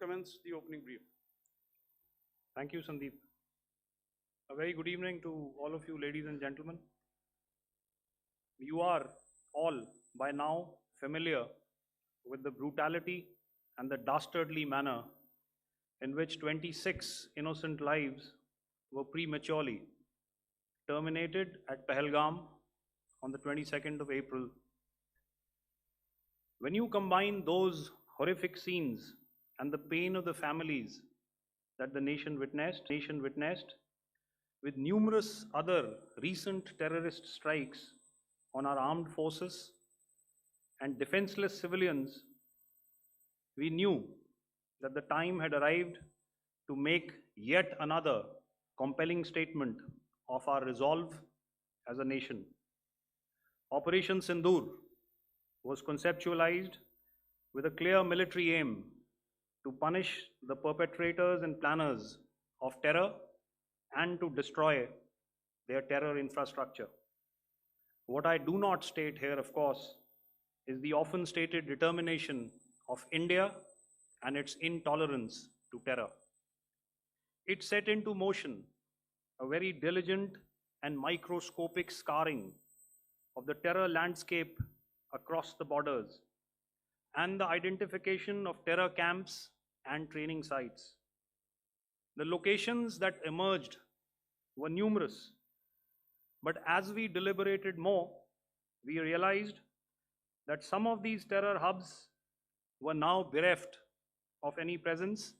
commence the opening brief. Thank you, Sandeep. A very good evening to all of you, ladies and gentlemen. You are all by now familiar with the brutality and the dastardly manner in which 26 innocent lives were prematurely terminated at Pahalgam on the 22nd of April. When you combine those horrific scenes and the pain of the families that the nation witnessed with numerous other recent terrorist strikes on our armed forces and defenseless civilians, we knew that the time had arrived to make yet another compelling statement of our resolve as a nation. Operation Sindoor was conceptualized with a clear military aim to punish the perpetrators and planners of terror and to destroy their terror infrastructure. What I do not state here, of course, is the often stated determination of India and its intolerance to terror. It set into motion a very diligent and microscopic scarring of the terror landscape across the borders and the identification of terror camps and training sites. The locations that emerged were numerous, but as we deliberated more, we realized that some of these terror hubs were now bereft of any presence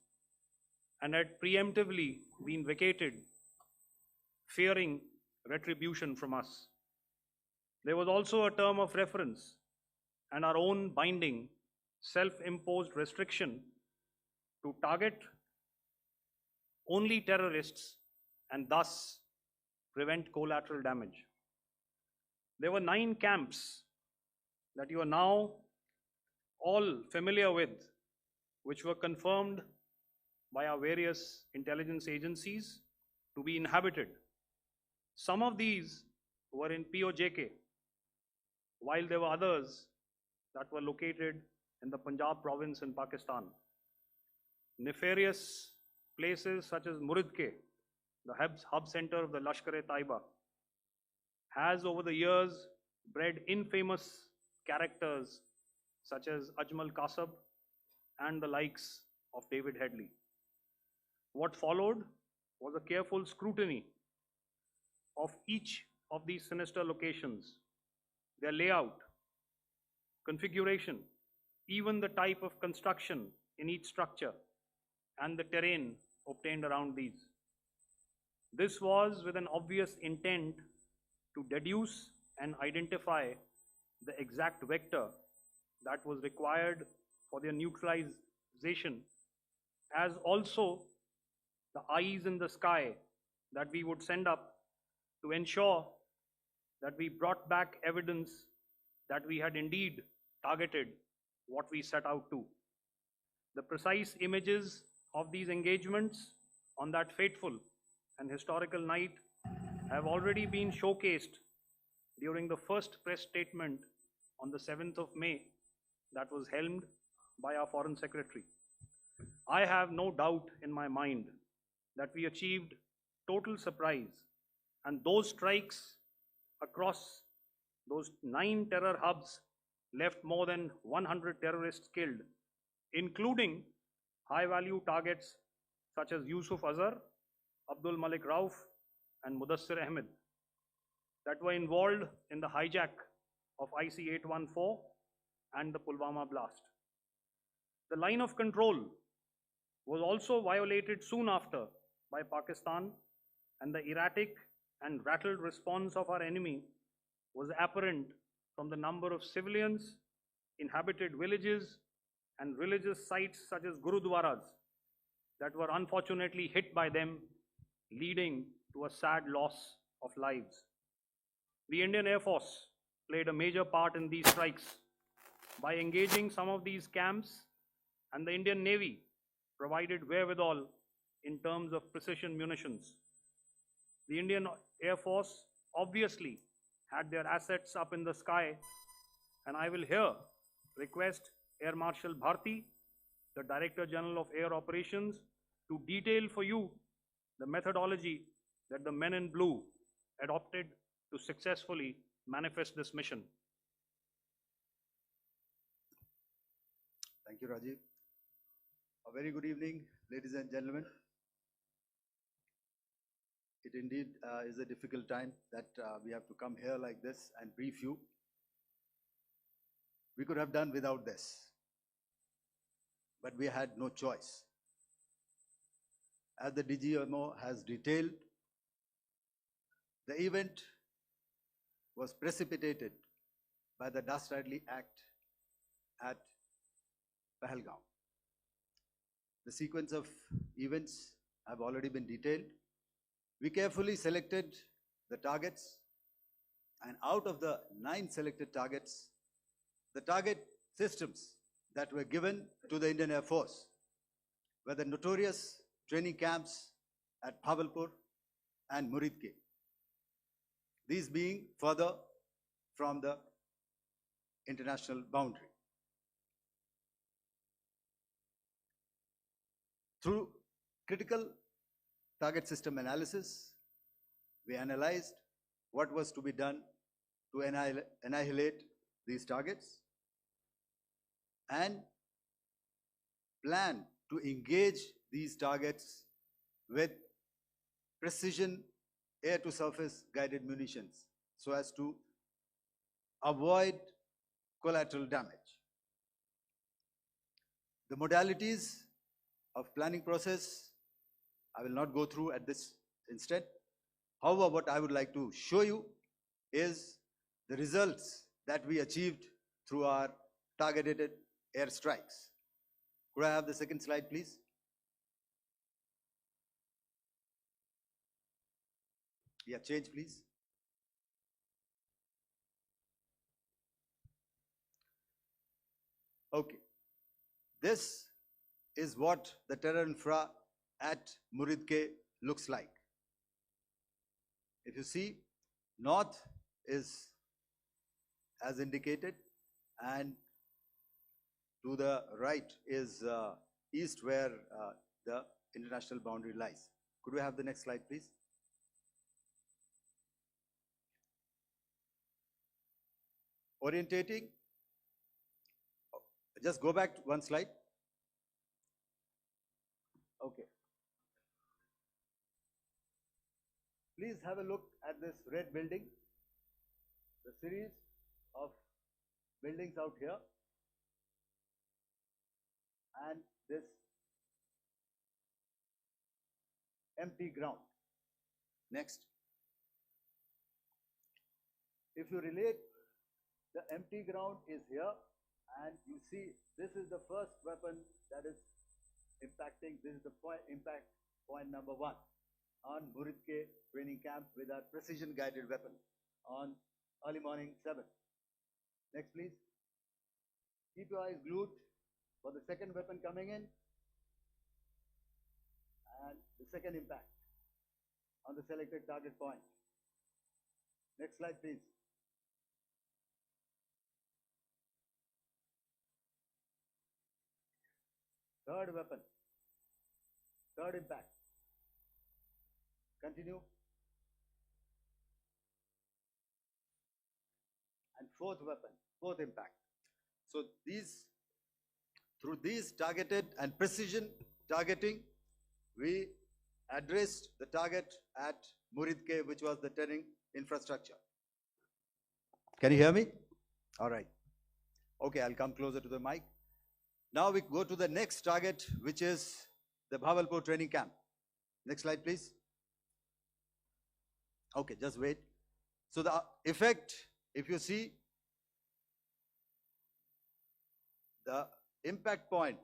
and had preemptively been vacated, fearing retribution from us. There was also a term of reference and our own binding, self-imposed restriction to target only terrorists and thus prevent collateral damage. There were 9 camps that you are now all familiar with, which were confirmed by our various intelligence agencies to be inhabited. Some of these were in PoJK, while there were others that were located in the Punjab province in Pakistan. Nefarious places such as Muridke, the hub center of the Lashkar-e-Taiba, has over the years bred infamous characters such as Ajmal Kasab and the likes of David Headley. What followed was a careful scrutiny of each of these sinister locations, their layout, configuration, even the type of construction in each structure, and the terrain obtained around these. This was with an obvious intent to deduce and identify the exact vector that was required for their neutralization, as also the eyes in the sky that we would send up to ensure that we brought back evidence that we had indeed targeted what we set out to. The precise images of these engagements on that fateful and historical night have already been showcased during the first press statement on the 7th of May that was helmed by our Foreign Secretary. I have no doubt in my mind that we achieved total surprise, and those strikes across those 9 terror hubs left more than 100 terrorists killed, including high-value targets such as Yusuf Azhar, Abdul Malik Rauf, and Mudassir Ahmed that were involved in the hijack of IC-814 and the Pulwama blast. The line of control was also violated soon after by Pakistan, and the erratic and rattled response of our enemy was apparent from the number of civilians, inhabited villages, and religious sites such as Gurudwaras that were unfortunately hit by them, leading to a sad loss of lives. The Indian Air Force played a major part in these strikes by engaging some of these camps, and the Indian Navy provided wherewithal in terms of precision munitions. The Indian Air Force obviously had their assets up in the sky, and I will here request Air Marshal Bharti the Director General of Air Operations, to detail for you the methodology that the men in blue adopted to successfully manifest this mission. Thank you, Rajiv. A very good evening, ladies and gentlemen. It indeed is a difficult time that we have to come here like this and brief you. We could have done without this, but we had no choice. As the DGMO has detailed, the event was precipitated by the dastardly act at Pahalgaon. The sequence of events have already been detailed. We carefully selected the targets, and out of the 9 selected targets, the target systems that were given to the Indian Air Force were the notorious training camps at Bhavalpur and Muridke, these being further from the international boundary. Through critical target system analysis, we analyzed what was to be done to annihilate these targets and plan to engage these targets with precision air-to-surface guided munitions so as to avoid collateral damage. The modalities of planning process I will not go through at this instant. However, what I would like to show you is the results that we achieved through our targeted airstrikes. Could I have the second slide, please? Yeah, change, please. Okay. This is what the terror infra at Muridke looks like. If you see, north is as indicated, and to the right is east, where the international boundary lies. Could we have the next slide, please? Orientating. Just go back one slide. Okay. Please have a look at this red building, the series of buildings out here, and this empty ground. Next. If you relate, the empty ground is here, and you see this is the first weapon that is impacting. This is the impact point number 1 on Muridke training camp with our precision guided weapon on early morning 7. Next, please. Keep your eyes glued for the second weapon coming in and the second impact on the selected target point. Next slide, please. Third weapon, third impact. Continue. And fourth weapon, fourth impact. So through these targeted and precision targeting, we addressed the target at Muridke, which was the training infrastructure. Can you hear me? All right. Okay, I'll come closer to the mic. Now we go to the next target, which is the Bhavalpur training camp. Next slide, please. Okay, just wait. So the effect, if you see, the impact point,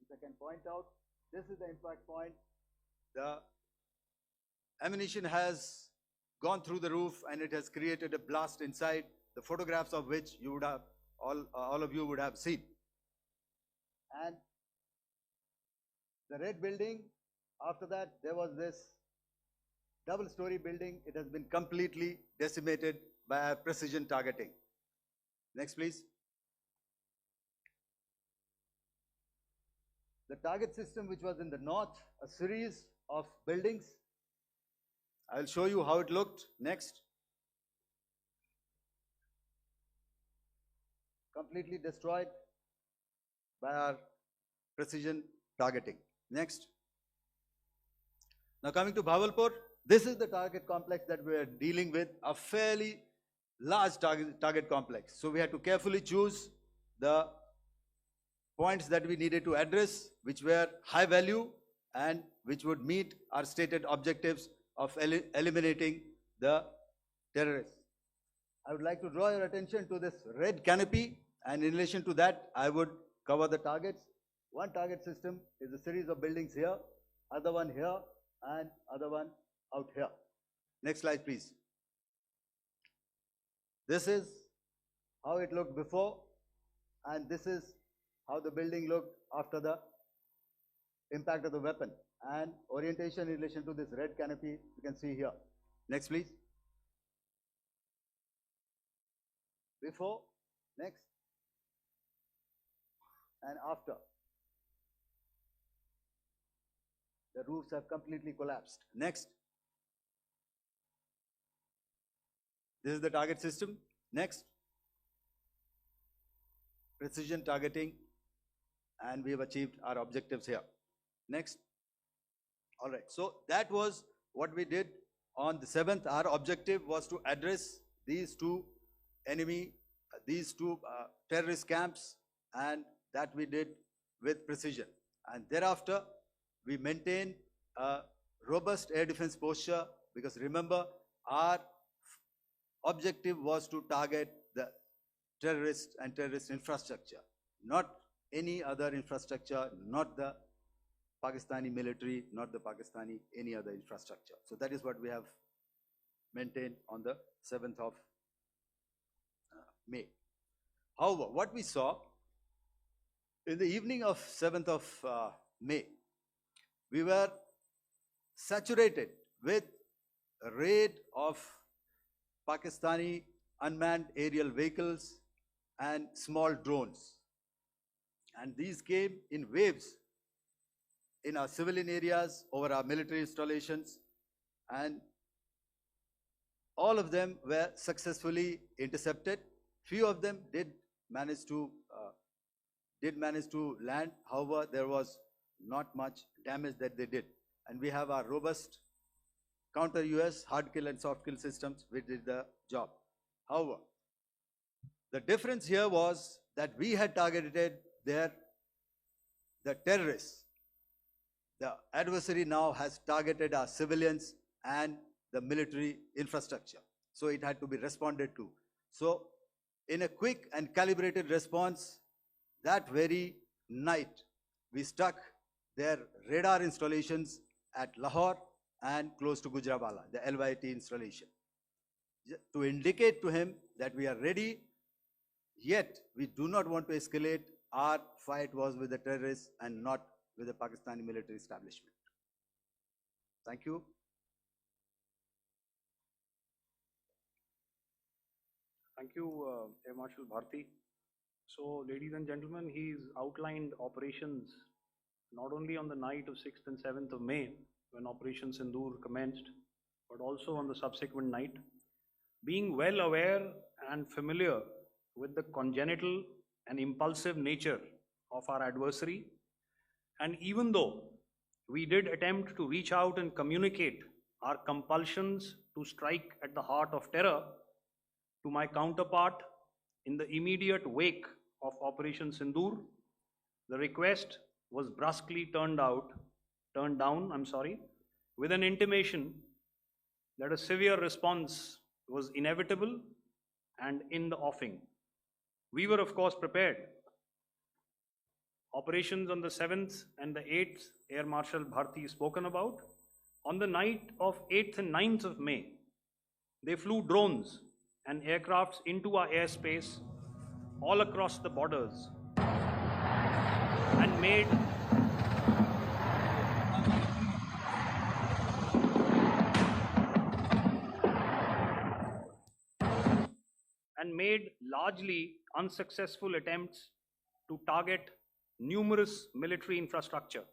if I can point out, this is the impact point. The ammunition has gone through the roof and it has created a blast inside, the photographs of which you would have, all of you would have seen. And the red building, after that there was this double-story building. It has been completely decimated by our precision targeting. Next, please. the target system which was in the north, a series of buildings. I'll show you how it looked next. Completely destroyed by our precision targeting. Next. Now coming to Bhavalpur, this is the target complex that we are dealing with, a fairly large target complex. So we had to carefully choose the points that we needed to address, which were high value and which would meet our stated objectives of eliminating the terrorists. I would like to draw your attention to this red canopy, and in relation to that, I would cover the targets. One target system is a series of buildings here, other one here, and other one out here. Next slide, please. This is how it looked before, and this is how the building looked after the impact of the weapon. And orientation in relation to this red canopy, you can see here. Next, please. Before, next, and after. The roofs have completely collapsed. Next. This is the target system. Next. Precision targeting, and we have achieved our objectives here. Next. All right, so that was what we did on the 7th. Our objective was to address these two terrorist camps, and that we did with precision. And thereafter, we maintained a robust air defense posture, because remember, our objective was to target the terrorists and terrorist infrastructure, not any other infrastructure, not the Pakistani military, not the Pakistani any other infrastructure. So that is what we have maintained on the 7th of May. However, what we saw in the evening of 7th of May, we were saturated with a raid of Pakistani unmanned aerial vehicles and small drones. And these came in waves in our civilian areas, over our military installations, and all of them were successfully intercepted. Few of them did manage to land. However, there was not much damage that they did. And we have our robust counter-US hard kill and soft kill systems which did the job. However, the difference here was that we had targeted the terrorists. The adversary now has targeted our civilians and the military infrastructure. So it had to be responded to. So in a quick and calibrated response, that very night, we struck their radar installations at Lahore and close to Gujranwala, the LYT installation, to indicate to him that we are ready, yet we do not want to escalate. Our fight was with the terrorists and not with the Pakistani military establishment. Thank you. Thank you, Air Marshal Bharti. So, ladies and gentlemen, he's outlined operations not only on the night of 6th and 7th of May, when Operation Sindoor commenced, but also on the subsequent night. Being well aware and familiar with the congenital and impulsive nature of our adversary, and even though we did attempt to reach out and communicate our compulsions to strike at the heart of terror to my counterpart in the immediate wake of Operation Sindoor, the request was brusquely turned down, with an intimation that a severe response was inevitable and in the offing. We were, of course, prepared. Operations on the 7th and the 8th, Air Marshal Bharti spoken about. On the night of 8th and 9th of May, they flew drones and aircrafts into our airspace all across the borders and made largely unsuccessful attempts to target numerous military infrastructure.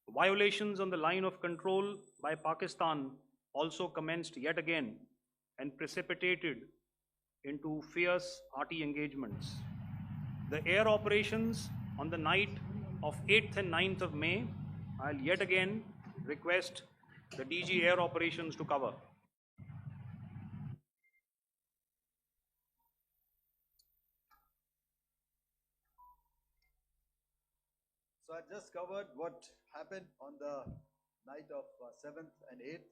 Violations on the line of control by Pakistan also commenced yet again and precipitated into fierce arty engagements. The air operations on the night of 8th and 9th of May, I'll yet again request the DG Air Operations to cover. So I just covered what happened on the night of 7th and 8th.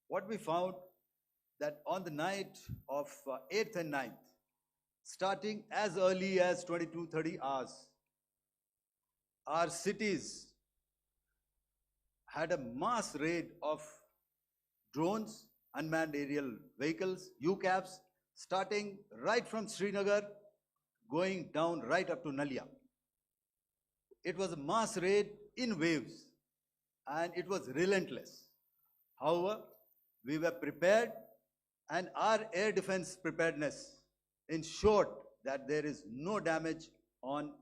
What we found that on the night of 8th and 9th, starting as early as 22:30 hours, our cities had a mass raid of drones, unmanned aerial vehicles, UCAVs, starting right from Srinagar, going down right up to Nalia. It was a mass raid in waves, and it was relentless. However, we were prepared, and our air defense preparedness ensured that there is no damage on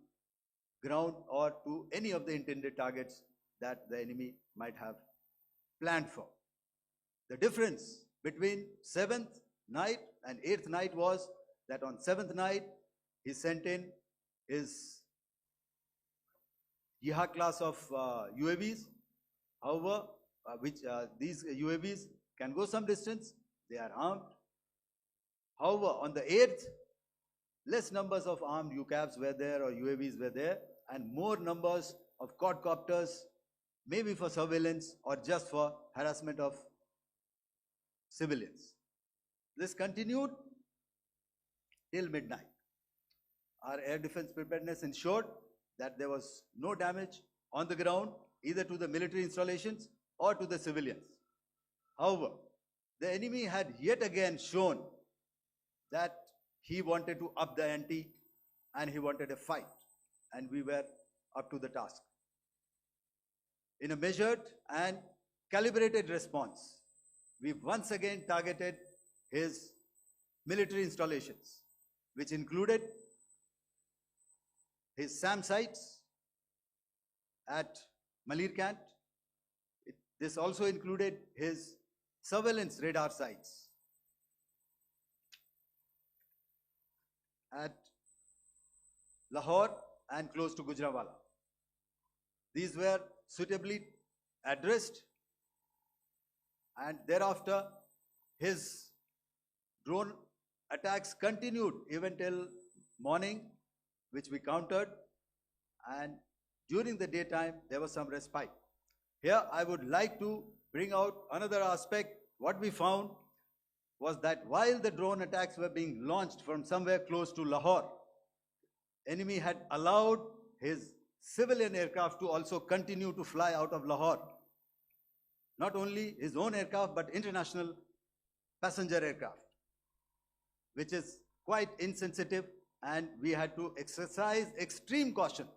ground or to any of the intended targets that the enemy might have planned for. The difference between 7th night and 8th night was that on 7th night, he sent in his Yeha class of UAVs. However, these UAVs can go some distance, they are armed. However, on the 8th, less numbers of armed UCAVs were there or UAVs were there, and more numbers of quadcopters, maybe for surveillance or just for harassment of civilians. This continued till midnight. Our air defense preparedness ensured that there was no damage on the ground, either to the military installations or to the civilians. However, the enemy had yet again shown that he wanted to up the ante and he wanted a fight, and we were up to the task. In a measured and calibrated response, we once again targeted his military installations, which included his SAM sites at Malirkant. This also included his surveillance radar sites at Lahore and close to Gujranwala. These were suitably addressed, and thereafter his drone attacks continued even till morning, which we countered, and during the daytime there was some respite. Here I would like to bring out another aspect. What we found was that while the drone attacks were being launched from somewhere close to Lahore, enemy had allowed his civilian aircraft to also continue to fly out of Lahore. Not only his own aircraft, but international passenger aircraft, which is quite insensitive, and we had to exercise extreme caution,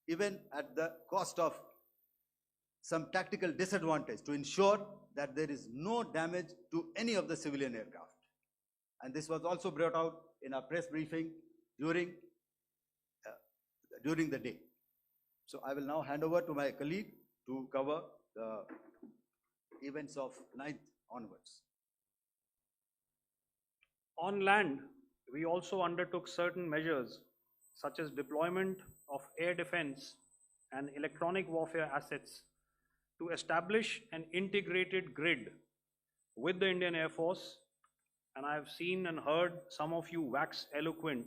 even at the cost of some tactical disadvantage, to ensure that there is no damage to any of the civilian aircraft. And this was also brought out in our press briefing during the day. So I will now hand over to my colleague to cover the events of 9th onwards. On land, we also undertook certain measures such as deployment of air defense and electronic warfare assets to establish an integrated grid with the Indian Air Force, and I have seen and heard some of you wax eloquent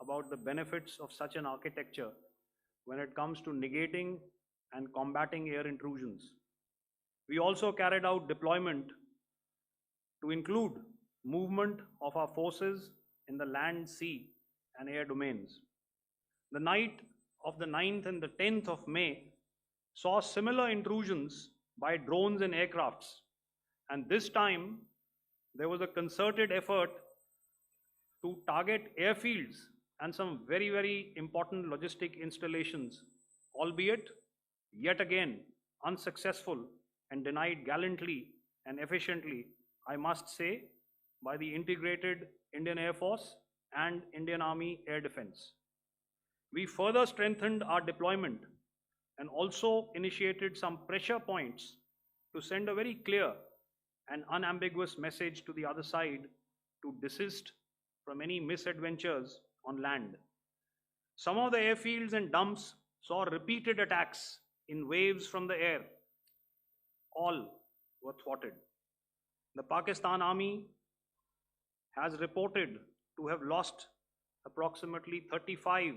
about the benefits of such an architecture when it comes to negating and combating air intrusions. We also carried out deployment to include movement of our forces in the land, sea, and air domains. The night of the 9th and the 10th of May saw similar intrusions by drones and aircrafts, and this time there was a concerted effort to target airfields and some very, very important logistic installations, albeit yet again unsuccessful and denied gallantly and efficiently, I must say, by the integrated Indian Air Force and Indian Army Air Defense. We further strengthened our deployment and also initiated some pressure points to send a very clear and unambiguous message to the other side to desist from any misadventures on land. Some of the airfields and dumps saw repeated attacks in waves from the air. All were thwarted. The Pakistan Army has reported to have lost approximately 35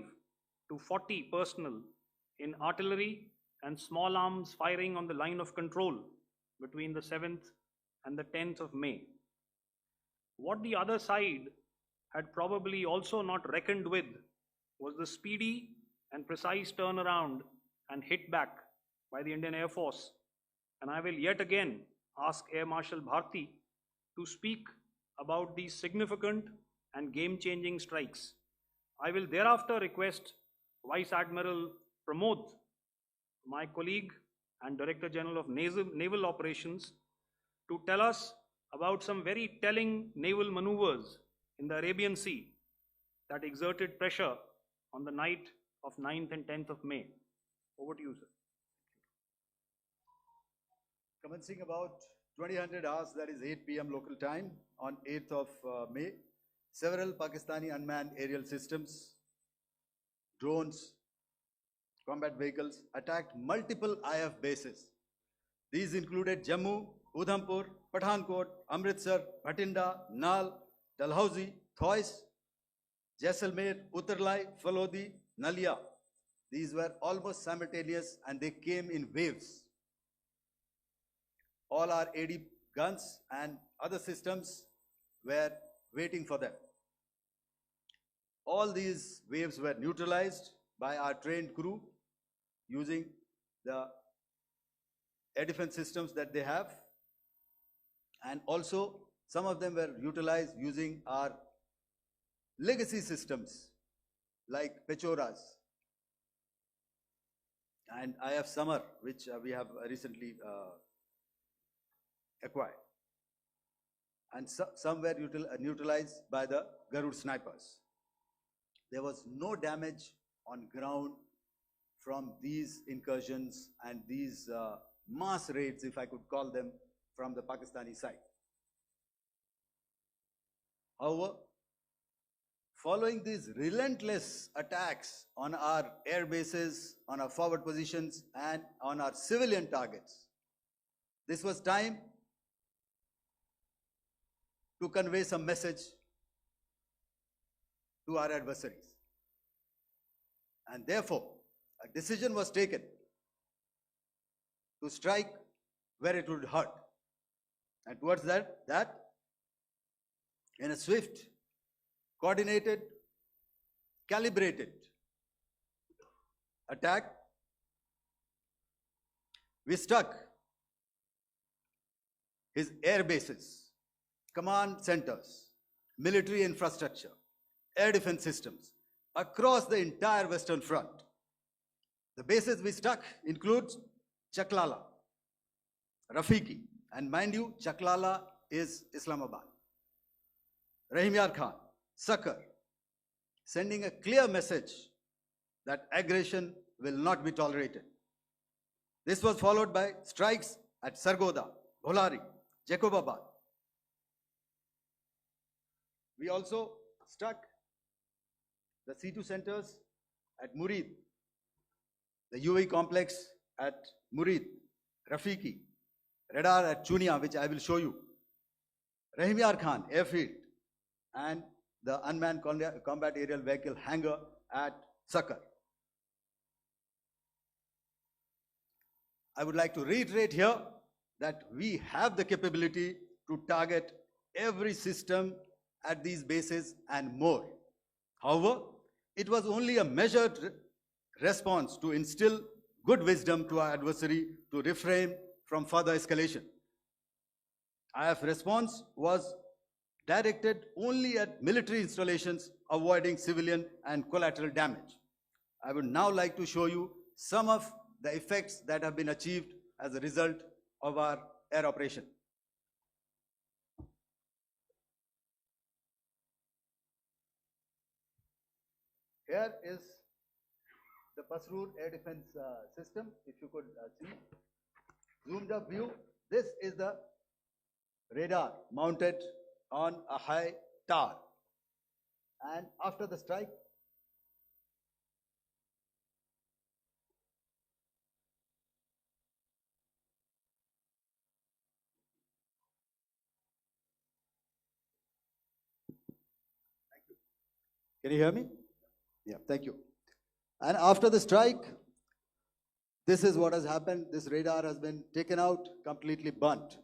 to 40 personnel in artillery and small arms firing on the line of control between the 7th and the 10th of May. What the other side had probably also not reckoned with was the speedy and precise turnaround and hit back by the Indian Air Force. And I will yet again ask Air Marshal Bharti to speak about these significant and game-changing strikes. I will thereafter request Vice Admiral Pramod, my colleague and Director General of Naval Operations, to tell us about some very telling naval maneuvers in the Arabian Sea that exerted pressure on the night of 9th and 10th of May. Over to you, sir. Commencing about 2000 hours, that is 8 p.m. local time, on 8th of May, several Pakistani unmanned aerial systems, drones, combat vehicles attacked multiple IF bases. These included Jammu, Udhampur, Pathankot, Amritsar, Bhatinda, Nal, Dalhousie, Thois, Jaisalmer, Uttarlai, Falodi, Nalia. These were almost simultaneous and they came in waves. All our AD guns and other systems were waiting for them. All these waves were neutralized by our trained crew using the air defense systems that they have, and also some of them were utilized using our legacy systems like Pechoras and IF Summer, which we have recently acquired. And some were neutralized by the Garud snipers. There was no damage on ground from these incursions and these mass raids, if I could call them, from the Pakistani side. However, following these relentless attacks on our air bases, on our forward positions, and on our civilian targets, this was time to convey some message to our adversaries. And therefore, a decision was taken to strike where it would hurt. And towards that, in a swift, coordinated, calibrated attack, we struck his air bases, command centers, military infrastructure, air defense systems across the entire Western Front. The bases we struck include Chaklala, Rafiki, and mind you, Chaklala is Islamabad, Rahim Yar Khan, Sakar, sending a clear message that aggression will not be tolerated. This was followed by strikes at Sargoda, Bholari, Jacobabad. We also struck the C2 centers at Murid, the UAE complex at Murid, Rafiki, radar at Chunia, which I will show you, Rahim Yar Khan airfield, and the unmanned combat aerial vehicle hangar at Sakar. I would like to reiterate here that we have the capability to target every system at these bases and more. However, it was only a measured response to instill good wisdom to our adversary to refrain from further escalation. IF response was directed only at military installations, avoiding civilian and collateral damage. I would now like to show you some of the effects that have been achieved as a result of our air operation. Here is Pasroor air defense system. If you could see, zoomed up view. This is the radar mounted on a high tower. And after the strike, can you hear me? Yeah, thank you. And after the strike, this is what has happened. This radar has been taken out, completely burnt.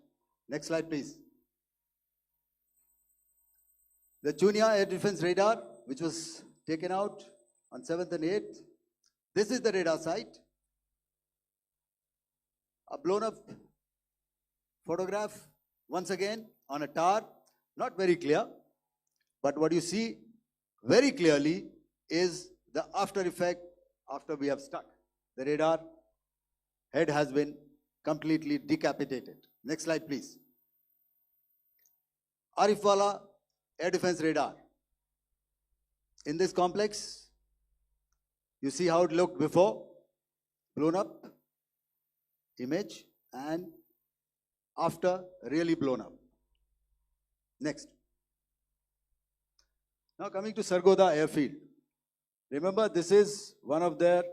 Next slide, please. The Chunia air defense radar, which was taken out on 7th and 8th. This is the radar site. A blown up photograph, once again, on a tower. Not very clear, but what you see very clearly is the after effect after we have stuck. The radar head has been completely decapitated. Next slide, please. Arifwala air defense radar. In this complex, you see how it looked before, blown up image, and after really blown up. Next. Now coming to Sargodha airfield. Remember, this is one of their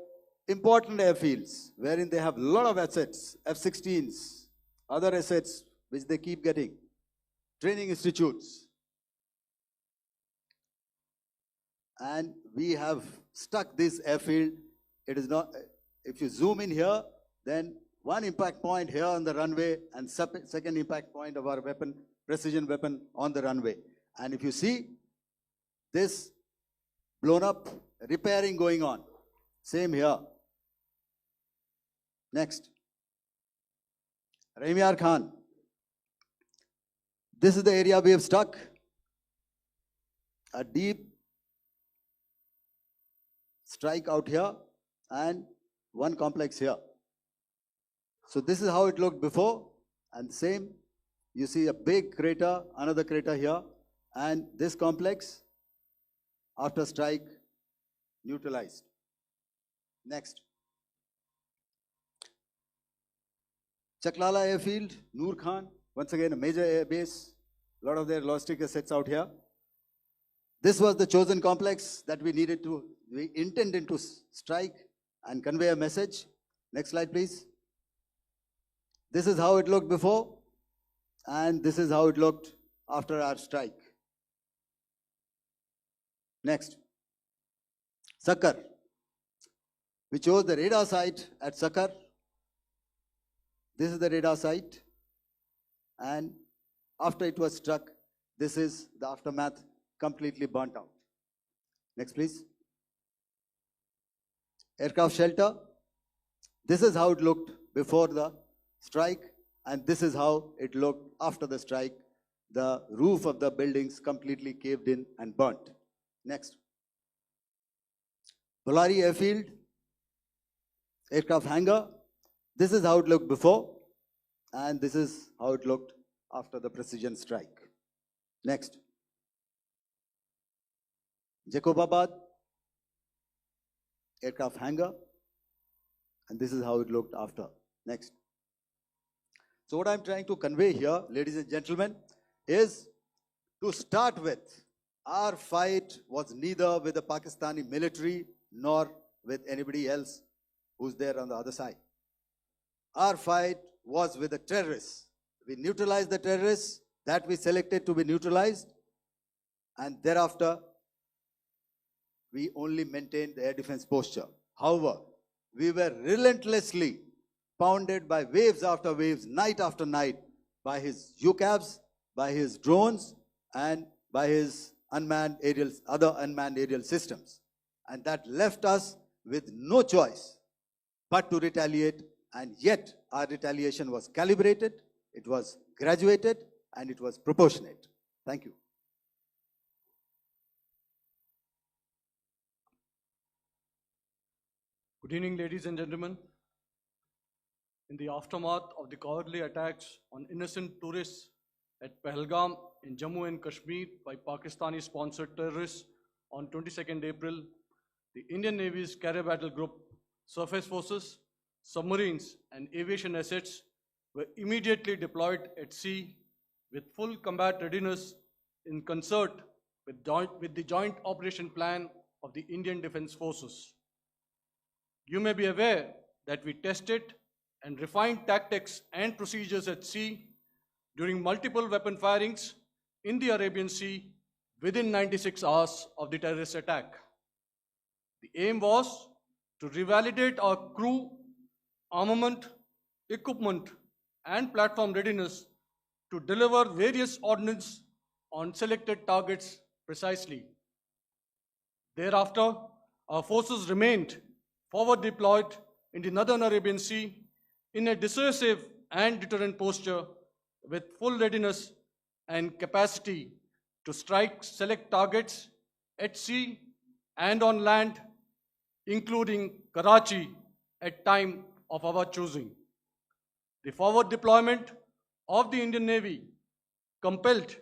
important airfields wherein they have a lot of assets, F-16s, other assets which they keep getting, training institutes. And we have stuck this airfield. It is not, if you zoom in here, then one impact point here on the runway and second impact point of our weapon, precision weapon on the runway. And if you see this blown up, repairing going on. Same here. Next. Rahimyar Khan. This is the area we have stuck. A deep strike out here and one complex here. So this is how it looked before, and same, you see a big crater, another crater here, and this complex after strike neutralized. Next. Chaklala airfield, Noor Khan, once again a major air base, a lot of their logistic assets out here. This was the chosen complex that we intended to strike and convey a message. Next slide, please. This is how it looked before, and this is how it looked after our strike. Next. Sakkar. We chose the radar site at Sakkar. This is the radar site, and after it was struck, this is the aftermath, completely burnt out. Next, please. Aircraft shelter. This is how it looked before the strike, and this is how it looked after the strike. The roof of the buildings completely caved in and burnt. Next. Bolari airfield, aircraft hangar. This is how it looked before, and this is how it looked after the precision strike. Next. Jacobabad, aircraft hangar, and this is how it looked after. Next. So what I'm trying to convey here, ladies and gentlemen, is to start with, our fight was neither with the Pakistani military nor with anybody else who's there on the other side. Our fight was with the terrorists. We neutralized the terrorists that we selected to be neutralized, and thereafter, we only maintained the air defense posture. However, we were relentlessly pounded by waves after waves, night after night, by his UCAVs, by his drones, and by his other unmanned aerial systems. And that left us with no choice but to retaliate, and yet our retaliation was calibrated, it was graduated, and it was proportionate. Thank you. Good evening, ladies and gentlemen. In the aftermath of the cowardly attacks on innocent tourists at Pahalgam in Jammu and Kashmir by Pakistani-sponsored terrorists on 22nd April, the Indian Navy's Carrier Battle Group surface forces, submarines, and aviation assets were immediately deployed at sea with full combat readiness in concert with the Joint Operation Plan of the Indian Defence Forces. You may be aware that we tested and refined tactics and procedures at sea during multiple weapon firings in the Arabian Sea within 96 hours of the terrorist attack. The aim was to revalidate our crew, armament, equipment, and platform readiness to deliver various ordnance on selected targets precisely. Thereafter, our forces remained forward deployed in the Northern Arabian Sea in a decisive and deterrent posture with full readiness and capacity to strike select targets at sea and on land, including Karachi at time of our choosing. The forward deployment of the Indian Navy compelled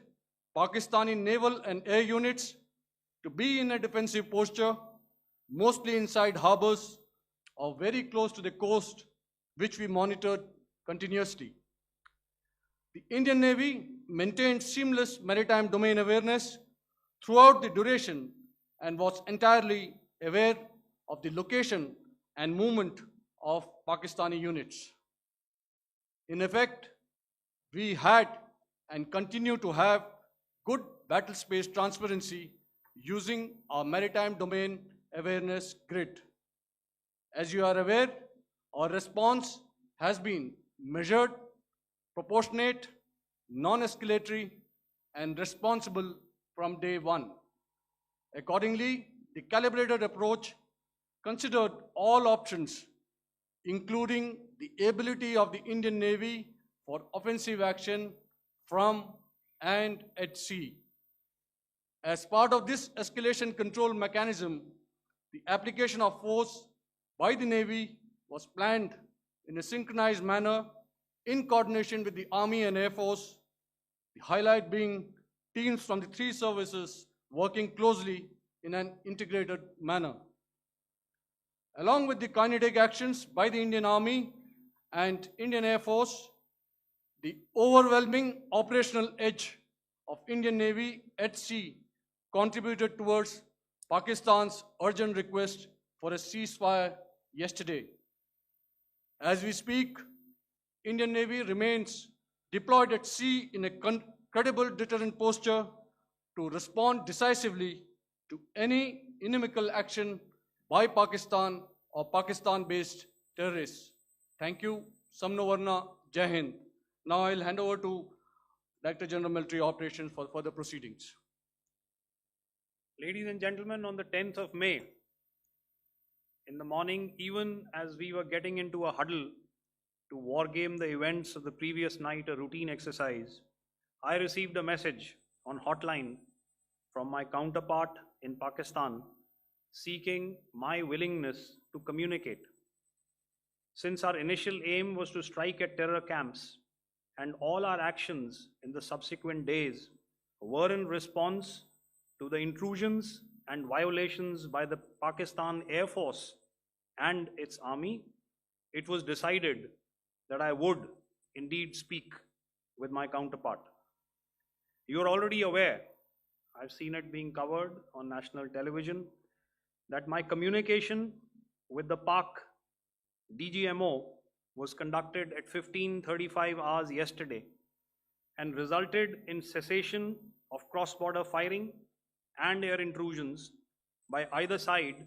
Pakistani naval and air units to be in a defensive posture, mostly inside harbors or very close to the coast, which we monitored continuously. The Indian Navy maintained seamless maritime domain awareness throughout the duration and was entirely aware of the location and movement of Pakistani units. In effect, we had and continue to have good battle space transparency using our maritime domain awareness grid. As you are aware, our response has been measured, proportionate, non-escalatory, and responsible from day one. Accordingly, the calibrated approach considered all options, including the ability of the Indian Navy for offensive action from and at sea. As part of this escalation control mechanism, the application of force by the Navy was planned in a synchronized manner in coordination with the Army and Air Force, the highlight being teams from the three services working closely in an integrated manner. Along with the kinetic actions by the Indian Army and Indian Air Force, the overwhelming operational edge of Indian Navy at sea contributed towards Pakistan's urgent request for a ceasefire yesterday. As we speak, Indian Navy remains deployed at sea in a credible deterrent posture to respond decisively to any inimical action by Pakistan or Pakistan-based terrorists. Thank you. Samno Varna, Jai Hind. Now I'll hand over to Director General Military Operations for further proceedings. Ladies and gentlemen, on the 10th of May, in the morning, even as we were getting into a huddle to wargame the events of the previous night, a routine exercise, I received a message on hotline from my counterpart in Pakistan seeking my willingness to communicate. Since our initial aim was to strike at terror camps, and all our actions in the subsequent days were in response to the intrusions and violations by the Pakistan Air Force and its army, it was decided that I would indeed speak with my counterpart. You are already aware, I've seen it being covered on national television, that my communication with the Pak DGMO was conducted at 15:35 hours yesterday and resulted in cessation of cross-border firing and air intrusions by either side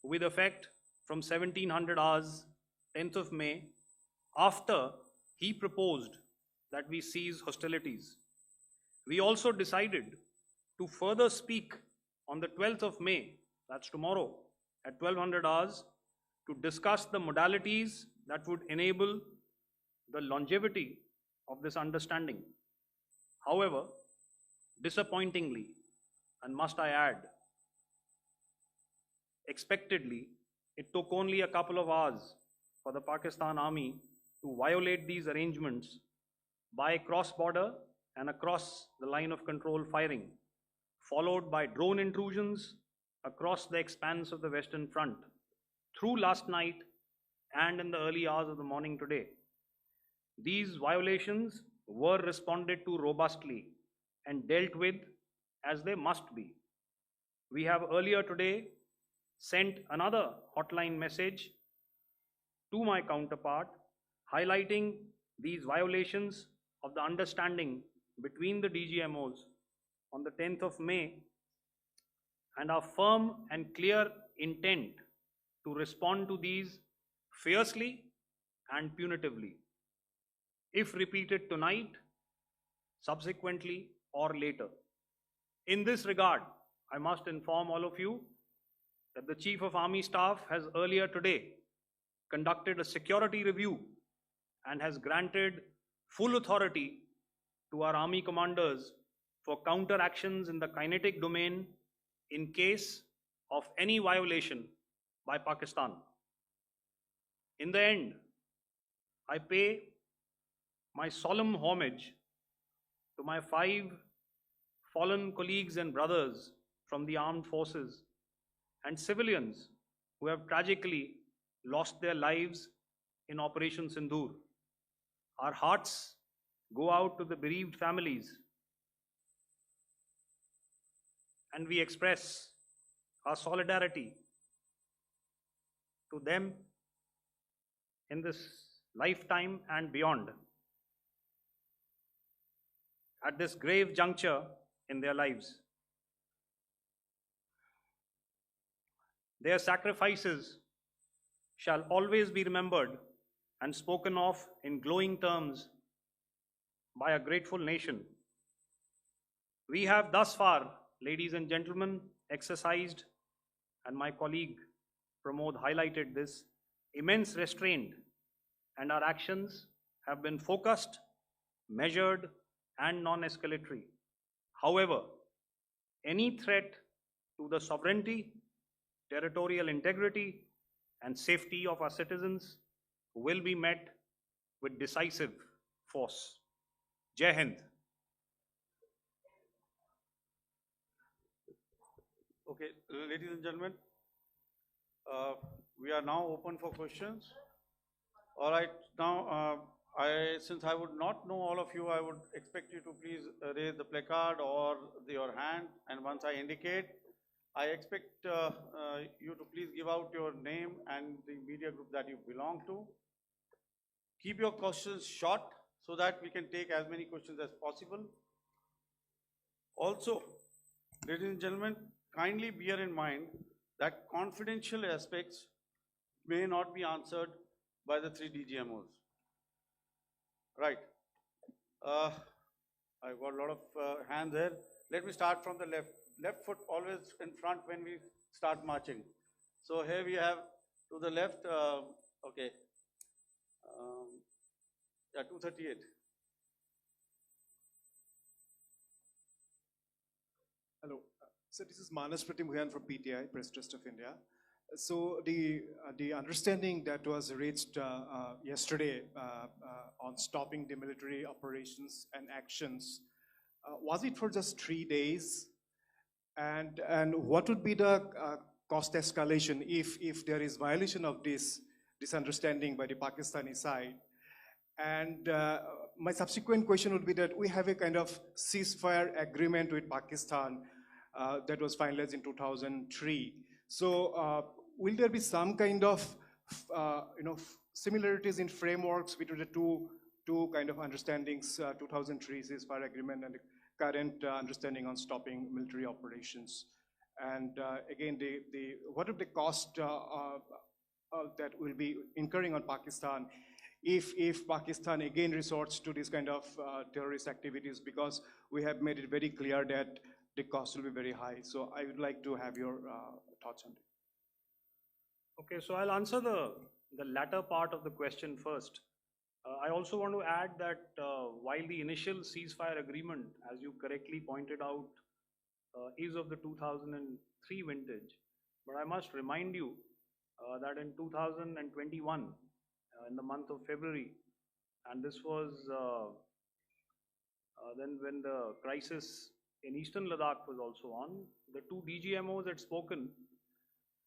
with effect from 1700 hours 10th of May, after he proposed that we cease hostilities. We also decided to further speak on the 12th of May, that's tomorrow, at 1200 hours, to discuss the modalities that would enable the longevity of this understanding. However, disappointingly, and must I add, expectedly, it took only a couple of hours for the Pakistan Army to violate these arrangements by cross-border and across the line of control firing, followed by drone intrusions across the expanse of the Western Front through last night and in the early hours of the morning today. These violations were responded to robustly and dealt with as they must be. We have earlier today sent another hotline message to my counterpart highlighting these violations of the understanding between the DGMOs on the 10th of May and our firm and clear intent to respond to these fiercely and punitively, if repeated tonight, subsequently, or later. In this regard, I must inform all of you that the Chief of Army Staff has earlier today conducted a security review and has granted full authority to our Army commanders for counter actions in the kinetic domain in case of any violation by Pakistan. In the end, I pay my solemn homage to my 5 fallen colleagues and brothers from the armed forces and civilians who have tragically lost their lives in Operation Sindoor. Our hearts go out to the bereaved families, and we express our solidarity to them in this lifetime and beyond, at this grave juncture in their lives. Their sacrifices shall always be remembered and spoken of in glowing terms by a grateful nation. We have thus far, ladies and gentlemen, exercised, and my colleague Pramod highlighted this, immense restraint, and our actions have been focused, measured, and non-escalatory. However, any threat to the sovereignty, territorial integrity, and safety of our citizens will be met with decisive force. Jai Hind. Okay, ladies and gentlemen, we are now open for questions. All right, now since I would not know all of you, I would expect you to please raise the placard or your hand, and once I indicate, I expect you to please give out your name and the media group that you belong to. Keep your questions short so that we can take as many questions as possible. Also, ladies and gentlemen, kindly bear in mind that confidential aspects may not be answered by the 3 DGMOs. Right. I've got a lot of hands here. Let me start from the left. Left foot always in front when we start marching. So here we have to the left, okay. Yeah, 238. Hello. So this is Manas Pratimhuyan from PTI, Press Trust of India. So the understanding that was reached yesterday on stopping the military operations and actions, was it for just 3 days? And what would be the cost escalation if there is violation of this understanding by the Pakistani side? And my subsequent question would be that we have a kind of ceasefire agreement with Pakistan that was finalized in 2003. So will there be some kind of similarities in frameworks between the two kind of understandings, 2003 ceasefire agreement and the current understanding on stopping military operations? And again, what are the cost that will be incurring on Pakistan if Pakistan again resorts to this kind of terrorist activities, because we have made it very clear that the cost will be very high. So I would like to have your thoughts on it. Okay, so I'll answer the latter part of the question first. I also want to add that while the initial ceasefire agreement, as you correctly pointed out, is of the 2003 vintage, but I must remind you that in 2021, in the month of February, and this was then when the crisis in Eastern Ladakh was also on, the 2 DGMOs had spoken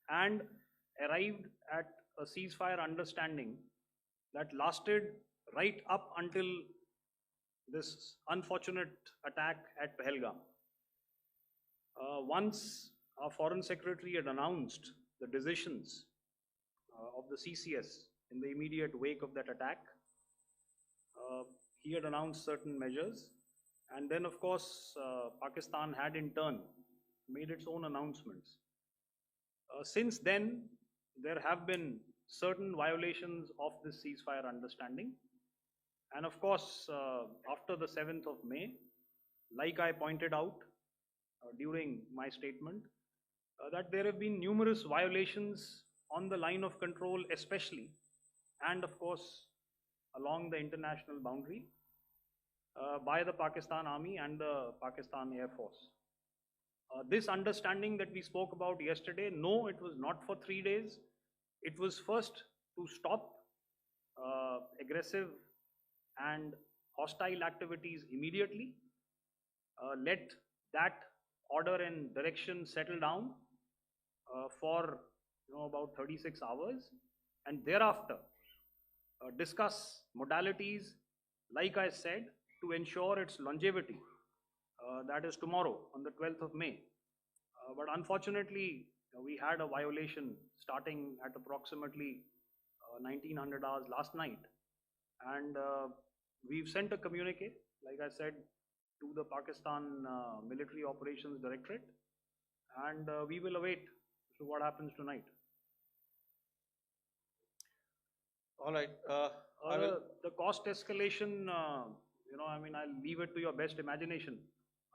and arrived at a ceasefire understanding that lasted right up until this unfortunate attack at Pahalgam. Once our Foreign Secretary had announced the decisions of the CCS in the immediate wake of that attack, he had announced certain measures, and then of course Pakistan had in turn made its own announcements. Since then, there have been certain violations of this ceasefire understanding, and of course after the 7th of May, like I pointed out during my statement, that there have been numerous violations on the line of control especially, and of course along the international boundary by the Pakistan Army and the Pakistan Air Force. This understanding that we spoke about yesterday, no, it was not for 3 days. It was first to stop aggressive and hostile activities immediately, let that order and direction settle down for about 36 hours, and thereafter discuss modalities, like I said, to ensure its longevity. That is tomorrow on the 12th of May. But unfortunately, we had a violation starting at approximately 1900 hours last night, and we've sent a communique, like I said, to the Pakistan Military Operations Directorate, and we will await what happens tonight. All right. I will. The cost escalation, I mean, I'll leave it to your best imagination.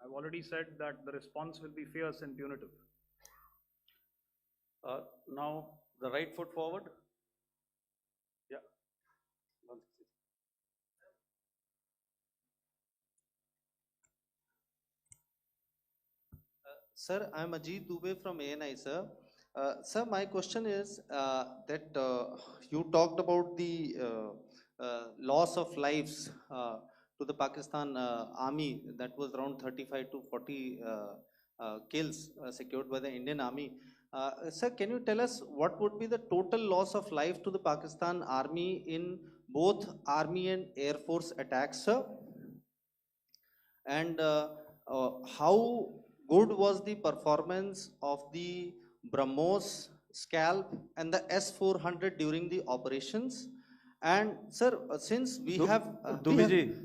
I've already said that the response will be fierce and punitive. Now, the right foot forward. Yeah. Sir, I'm Ajit Dubey from ANI, sir. Sir, my question is that you talked about the loss of lives to the Pakistan army, that was around 35 to 40 kills secured by the Indian army. Sir, can you tell us what would be the total loss of life to the Pakistan army in both army and air force attacks, sir? And how good was the performance of the BrahMos, Scalp and the S-400 during the operations? And sir, since we have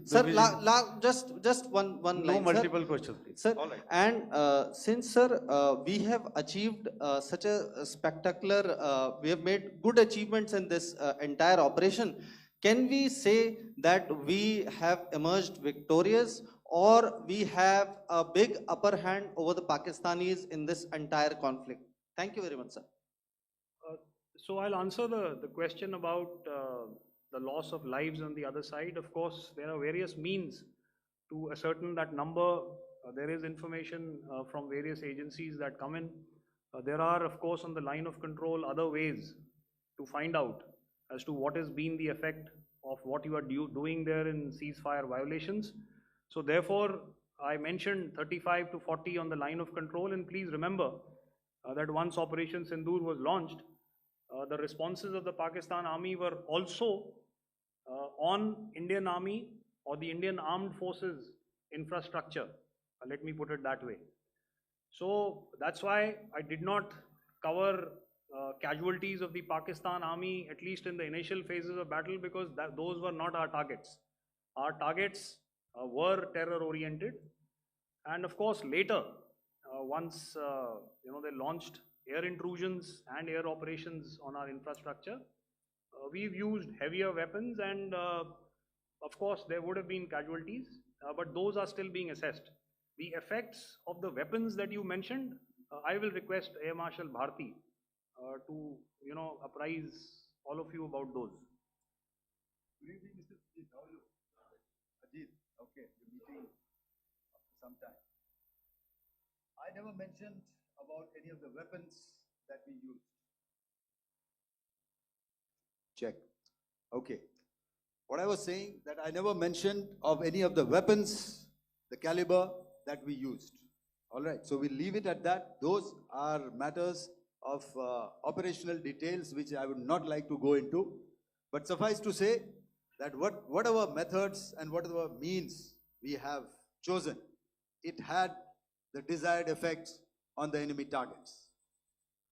sir, just one line. No multiple questions, please. Sir, all right. and since sir, we have achieved such a spectacular, we have made good achievements in this entire operation. Can we say that we have emerged victorious, or we have a big upper hand over the Pakistanis in this entire conflict? Thank you very much, sir. So I'll answer the question about the loss of lives on the other side. Of course, there are various means to ascertain that number. There is information from various agencies that come in. There are, of course, on the line of control, other ways to find out as to what has been the effect of what you are doing there in ceasefire violations. So therefore, I mentioned 35 to 40 on the line of control, and please remember that once Operation Sindoor was launched, the responses of the Pakistan Army were also on Indian Army or the Indian Armed Forces infrastructure. Let me put it that way. So that's why I did not cover casualties of the Pakistan Army, at least in the initial phases of battle, because those were not our targets. Our targets were terror-oriented, and of course later, once they launched air intrusions and air operations on our infrastructure, we've used heavier weapons, and of course there would have been casualties, but those are still being assessed. The effects of the weapons that you mentioned, I will request Air Marshal Bharti to apprise all of you about those. Good evening, Mr. Ajit, okay, you're meeting after some time. I never mentioned about any of the weapons that we used. Check. Okay. What I was saying, that I never mentioned of any of the weapons, the caliber that we used. All right, so we'll leave it at that. Those are matters of operational details which I would not like to go into. But suffice to say that whatever methods and whatever means we have chosen, it had the desired effects on the enemy targets.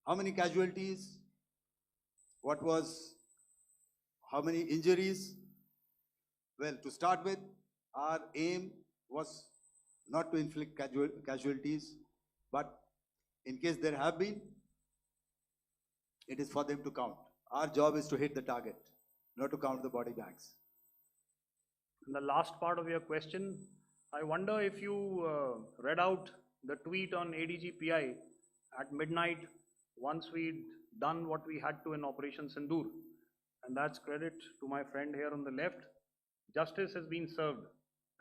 How many casualties? How many injuries? Well, to start with, our aim was not to inflict casualties, but in case there have been, it is for them to count. Our job is to hit the target, not to count the body bags. And the last part of your question, I wonder if you read out the tweet on ADGPI at midnight once we'd done what we had to in Operation Sindoor. And that's credit to my friend here on the left. Justice has been served,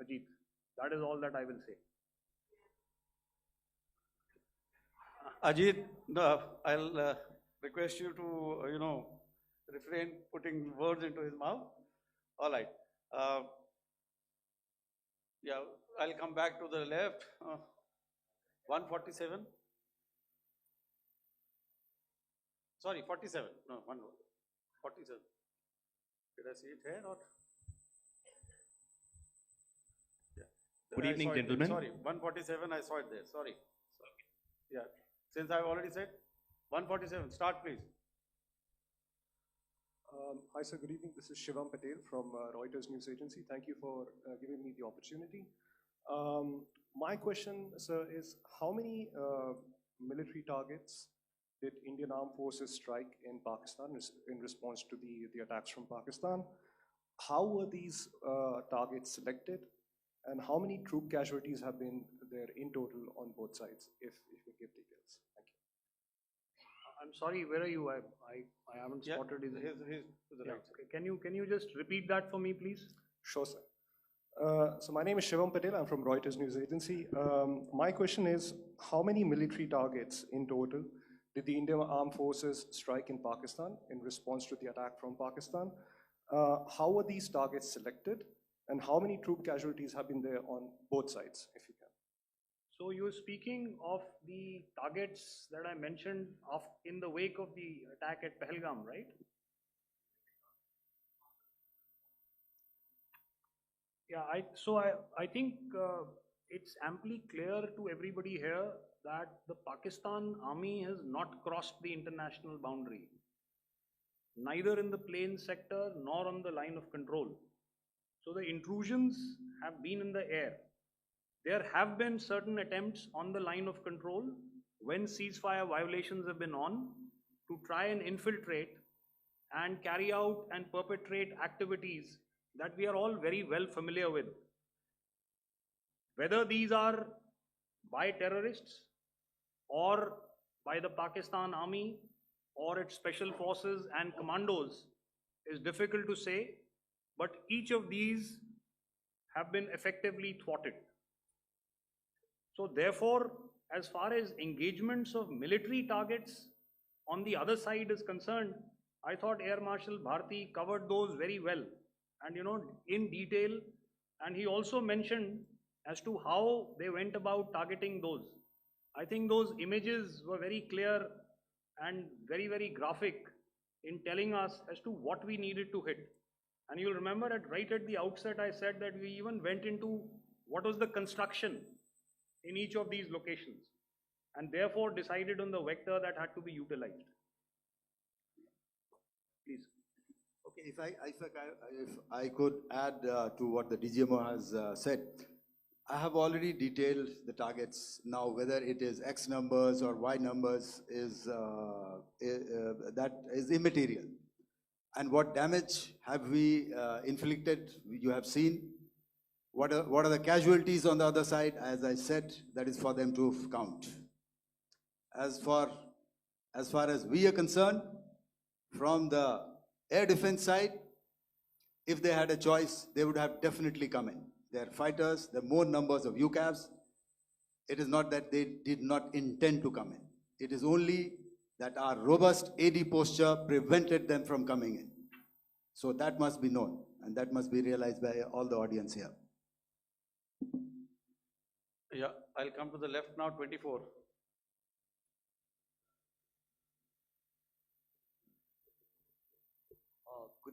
Ajit. That is all that I will say. Ajit, no, I'll request you to, refrain putting words into his mouth. All right. Yeah, I'll come back to the left. 147. Sorry, 47. No, 47. Did I see it here or? Yeah. Good I evening, saw it there. gentlemen. Sorry, 147, I saw it there. Sorry. Yeah, since I've already said 147, start please. Hi, sir. Good evening. This is Shivam Patel from Reuters News Agency. Thank you for giving me the opportunity. My question, sir, is how many military targets did Indian Armed Forces strike in Pakistan in response to the attacks from Pakistan? How were these targets selected? And how many troop casualties have been there in total on both sides, if you give details? Thank you. I'm sorry, where are you? I haven't Yeah, spotted his. he's to the Yeah, right. okay. Can you just repeat that for me, please? Sure, sir. So my name is Shivam Patel. I'm from Reuters News Agency. My question is, how many military targets in total did the Indian Armed Forces strike in Pakistan in response to the attack from Pakistan? How were these targets selected? And how many troop casualties have been there on both sides, if you can? So you're speaking of the targets that I mentioned in the wake of the attack at Pahalgam, right? Yeah, I think it's amply clear to everybody here that the Pakistan army has not crossed the international boundary, neither in the plain sector nor on the line of control. So the intrusions have been in the air. There have been certain attempts on the line of control when ceasefire violations have been on to try and infiltrate and carry out and perpetrate activities that we are all very well familiar with. Whether these are by terrorists or by the Pakistan army or its special forces and commandos is difficult to say, but each of these have been effectively thwarted. So therefore, as far as engagements of military targets on the other side is concerned, I thought Air Marshal Bharti covered those very well and in detail, and he also mentioned as to how they went about targeting those. I think those images were very clear and very, very graphic in telling us as to what we needed to hit. And you'll remember right at the outset, I said that we even went into what was the construction in each of these locations, and therefore decided on the vector that had to be utilized. Please. Okay, if I could add to what the DGMO has said, I have already detailed the targets. Now, whether it is X numbers or Y numbers that is immaterial. And what damage have we inflicted? You have seen. What are the casualties on the other side? As I said, that is for them to count. As far as we are concerned, from the air defense side, if they had a choice, they would have definitely come in. They are fighters, there are more numbers of UCAVs. It is not that they did not intend to come in. It is only that our robust AD posture prevented them from coming in. So that must be known, and that must be realized by all the audience here. Yeah, I'll come to the left now, 24.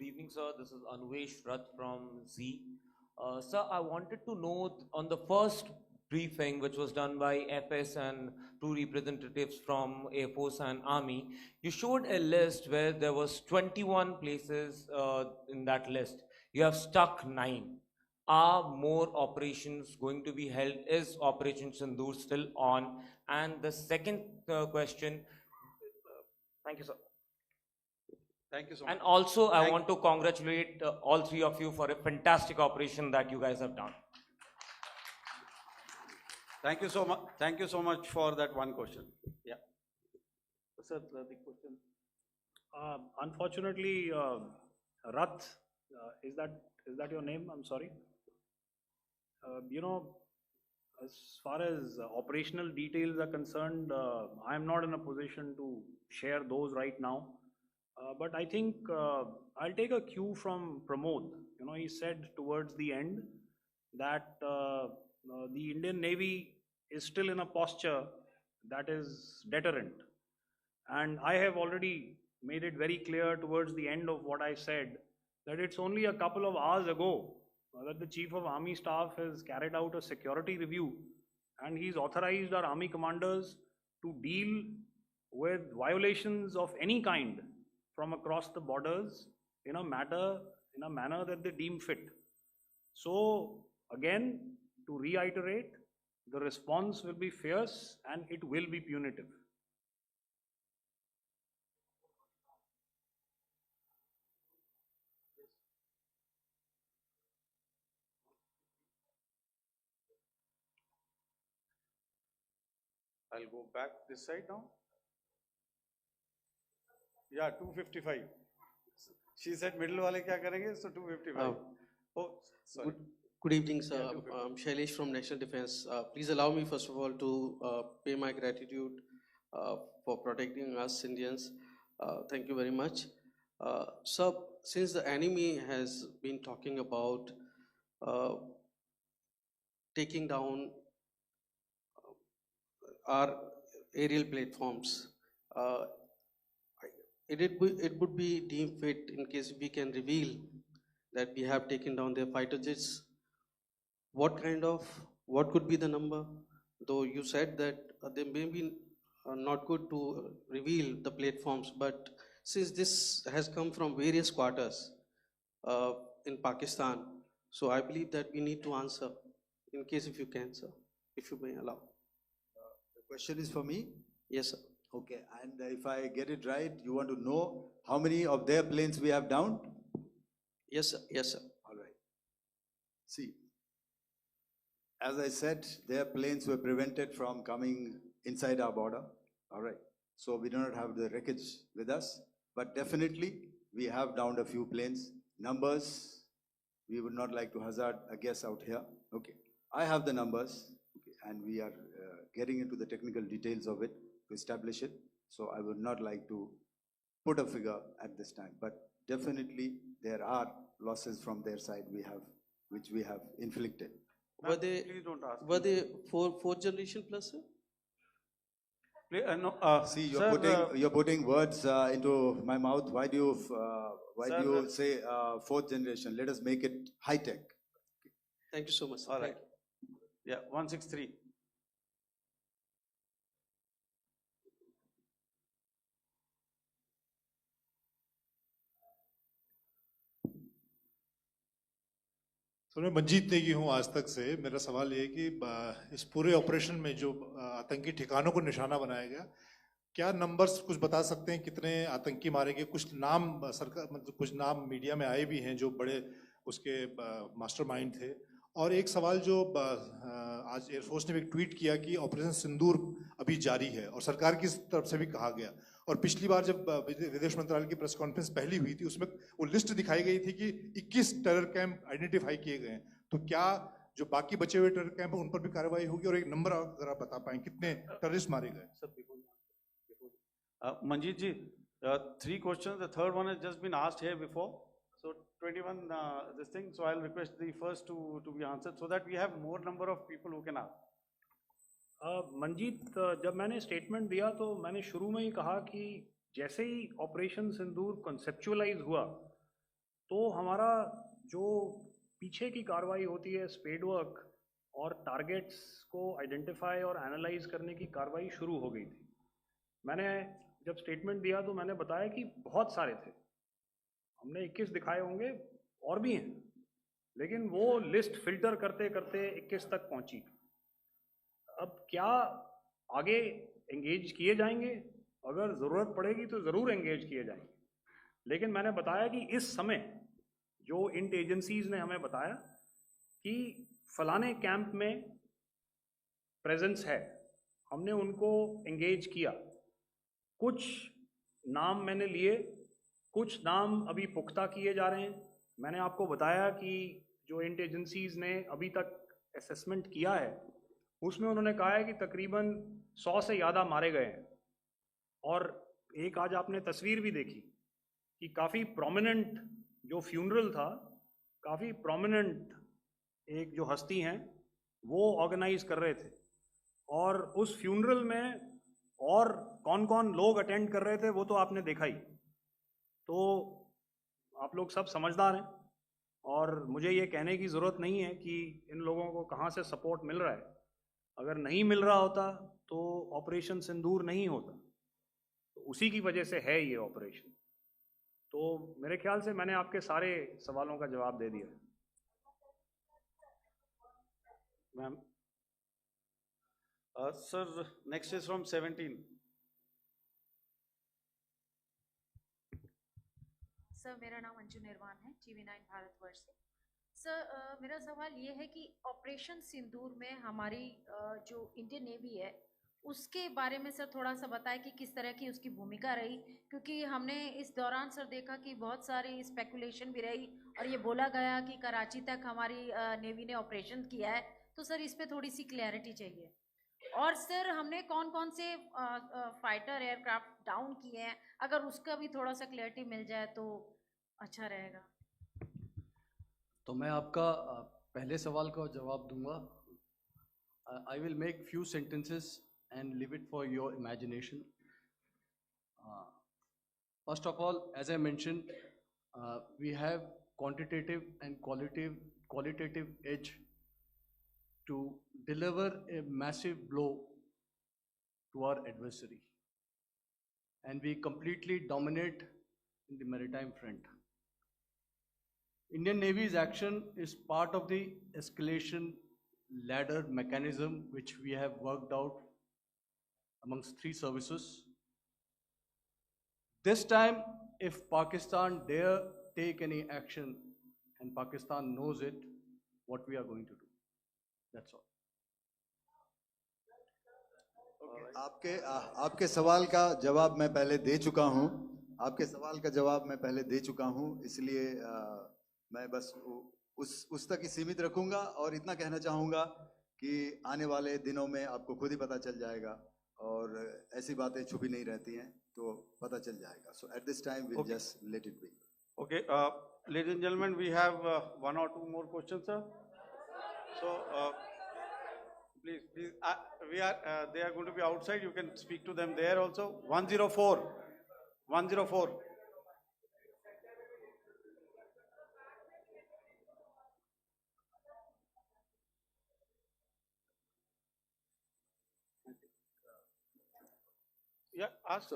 evening, sir. This is Anvesh Rath from Z. Sir, I wanted to know on the first briefing, which was done by FS and two representatives from Air Force and Army, you showed a list where there was 21 places in that list. You have stuck 9. Are more operations going to be held? Is Operation Sindoor still on? And the second question, thank you, sir. Thank you so much. And also, I want to congratulate all 3 of you for a fantastic operation that you guys have done. Thank you so much. Thank you so much for that one question. Yeah. Sir, the question. Unfortunately, Rath, is that your name? I'm sorry. You know, as far as operational details are concerned, I am not in a position to share those right now. But I think I'll take a cue from Pramod. You know, he said towards the end that the Indian Navy is still in a posture that is deterrent. And I have already made it very clear towards the end of what I said that it's only a couple of hours ago that the Chief of Army Staff has carried out a security review and he's authorized our Army commanders to deal with violations of any kind from across the borders in a manner that they deem fit. So again, to reiterate, the response will be fierce and it will be punitive. I'll go back this side now. Yeah, 255. She said middle wale kya karenge, so 255. Oh, sorry. Good evening, sir. Yeah, 255. I'm Shailesh from National Defense. Please allow me, first of all, to pay my gratitude for protecting us Indians. Thank you very much. Sir, since the enemy has been talking about taking down our aerial platforms, it would be deemed fit in case we can reveal that we have taken down their fighter jets. What could be the number? Though you said that they may be not good to reveal the platforms, but since this has come from various quarters in Pakistan, so I believe that we need to answer, in case if you can, sir, if you may allow. The question is for me? Yes, sir. Okay, and if I get it right, you want to know how many of their planes we have downed? Yes, sir. Yes, sir. All right. See, as I said, their planes were prevented from coming inside our border. All right. So we do not have the wreckage with us, but definitely we have downed a few planes. Numbers, we would not like to hazard a guess out here. Okay. I have the numbers, okay, and we are getting into the technical details of it to establish it. So I would not like to put a figure at this time, but definitely there are losses from their side which we have inflicted. Were they, Please don't ask. were they fourth generation plus, sir? See, sir, you're putting words into my mouth. Why do you say fourth generation? Let us make it high tech. Thank you so much, sir. All Thank right. Yeah, 163. तो मैं मंजीत नेगी हूँ आज तक से। मेरा सवाल ये है कि इस पूरे ऑपरेशन में जो आतंकी ठिकानों को निशाना बनाया गया, क्या नंबर्स कुछ बता सकते हैं कितने आतंकी मारे गए? कुछ नाम सरकार मतलब कुछ नाम मीडिया में आए भी हैं जो बड़े उसके मास्टरमाइंड थे। और एक सवाल जो आज एयरफोर्स ने भी ट्वीट किया कि ऑपरेशन सिंदूर अभी जारी है और सरकार की तरफ से भी कहा गया। और पिछली बार जब विदेश मंत्रालय की प्रेस कॉन्फ्रेंस पहली हुई थी उसमें वो लिस्ट दिखाई गई थी कि 21 टेरर कैंप आइडेंटिफाई किए गए हैं। तो क्या जो बाकी बचे हुए टेरर कैंप हैं उन पर भी कार्रवाई होगी? और एक नंबर अगर आप बता पाएं कितने टेररिस्ट मारे गए? Manjeet ji, 3 questions. The third one has just been asked here before. So 21 this thing. So I'll request the first two to be answered so that we have more number of people who can ask. Manjeet, जब मैंने statement दिया तो मैंने शुरू में ही कहा कि जैसे ही ऑपरेशन सिंदूर कॉन्सेप्चुअलाइज हुआ तो हमारा जो पीछे की कार्रवाई होती है, स्पेड वर्क और टारगेट्स को आइडेंटिफाई और एनालाइज करने की कार्रवाई शुरू हो गई थी। मैंने जब स्टेटमेंट दिया तो मैंने बताया कि बहुत सारे थे, हमने 21 दिखाए होंगे और भी हैं, लेकिन वो लिस्ट फिल्टर करते करते 21 तक पहुंची। अब क्या आगे एंगेज किए जाएंगे, अगर ज़रूरत पड़ेगी तो ज़रूर एंगेज किए जाएंगे, लेकिन मैंने बताया कि इस समय जो इंट एजेंसीज ने हमें बताया कि फलाने कैंप में प्रेजेंस है, हमने उनको एंगेज किया। कुछ नाम मैंने लिए, कुछ नाम अभी पुख्ता किए जा रहे हैं। मैंने आपको बताया कि जो इंट एजेंसीज ने अभी तक असेसमेंट किया है उसमें उन्होंने कहा है कि तकरीबन 100 से ज़्यादा मारे गए हैं। और एक आज आपने तस्वीर भी देखी कि काफ़ी प्रोमिनेंट जो फ्यूनरल था, काफ़ी प्रोमिनेंट एक जो हस्ती हैं वो ऑर्गेनाइज कर रहे थे, और उस फ्यूनरल में और कौन कौन लोग अटेंड कर रहे थे वो तो आपने देखा ही। तो आप लोग सब समझदार हैं और मुझे ये कहने की ज़रूरत नहीं है कि इन लोगों को कहाँ से सपोर्ट मिल रहा है। अगर नहीं मिल रहा होता तो ऑपरेशन सिंदूर नहीं होता, तो उसी की वजह से है ये ऑपरेशन। तो मेरे ख्याल से मैंने आपके सारे सवालों का जवाब दे दिया। Ma'am. Sir, next is from 17. Sir, मेरा नाम अंजू निर्वाण है, TV9 भारतवर्ष से। सर, मेरा सवाल ये है कि ऑपरेशन सिंदूर में हमारी जो इंडियन नेवी है उसके बारे में सर थोड़ा सा बताएं कि किस तरह की उसकी भूमिका रही, क्योंकि हमने इस दौरान सर देखा कि बहुत सारी स्पेकुलेशन भी रही और ये बोला गया कि कराची तक हमारी नेवी ने ऑपरेशन किया है। तो सर इस पे थोड़ी सी क्लैरिटी चाहिए। और सर हमने कौन कौन से फाइटर एयरक्राफ्ट डाउन किए हैं, अगर उसका भी थोड़ा सा क्लैरिटी मिल जाए तो अच्छा रहेगा। तो मैं आपका पहले सवाल का जवाब दूंगा। I will make few sentences and leave it for your imagination. First of all, as I mentioned, we have quantitative and qualitative edge to deliver a massive blow to our adversary, and we completely dominate in the maritime front. Indian Navy's action is part of the escalation ladder mechanism which we have worked out amongst 3 services. This time, if Pakistan dare take any action, and Pakistan knows it, what we are going to do. That's all. आपके सवाल का जवाब मैं पहले दे चुका हूं। आपके सवाल का जवाब मैं पहले दे चुका हूं, इसलिए मैं बस उस तक ही सीमित रखूंगा और इतना कहना चाहूंगा कि आने वाले दिनों में आपको खुद ही पता चल जाएगा, और ऐसी बातें छुपी नहीं रहती हैं, तो पता चल जाएगा। So at this time we'll just let it be. Okay, ladies and gentlemen, we have 1 or 2 more questions, sir. So please, they are going to be outside. You can speak to them there also. 104. 104. Yeah, ask.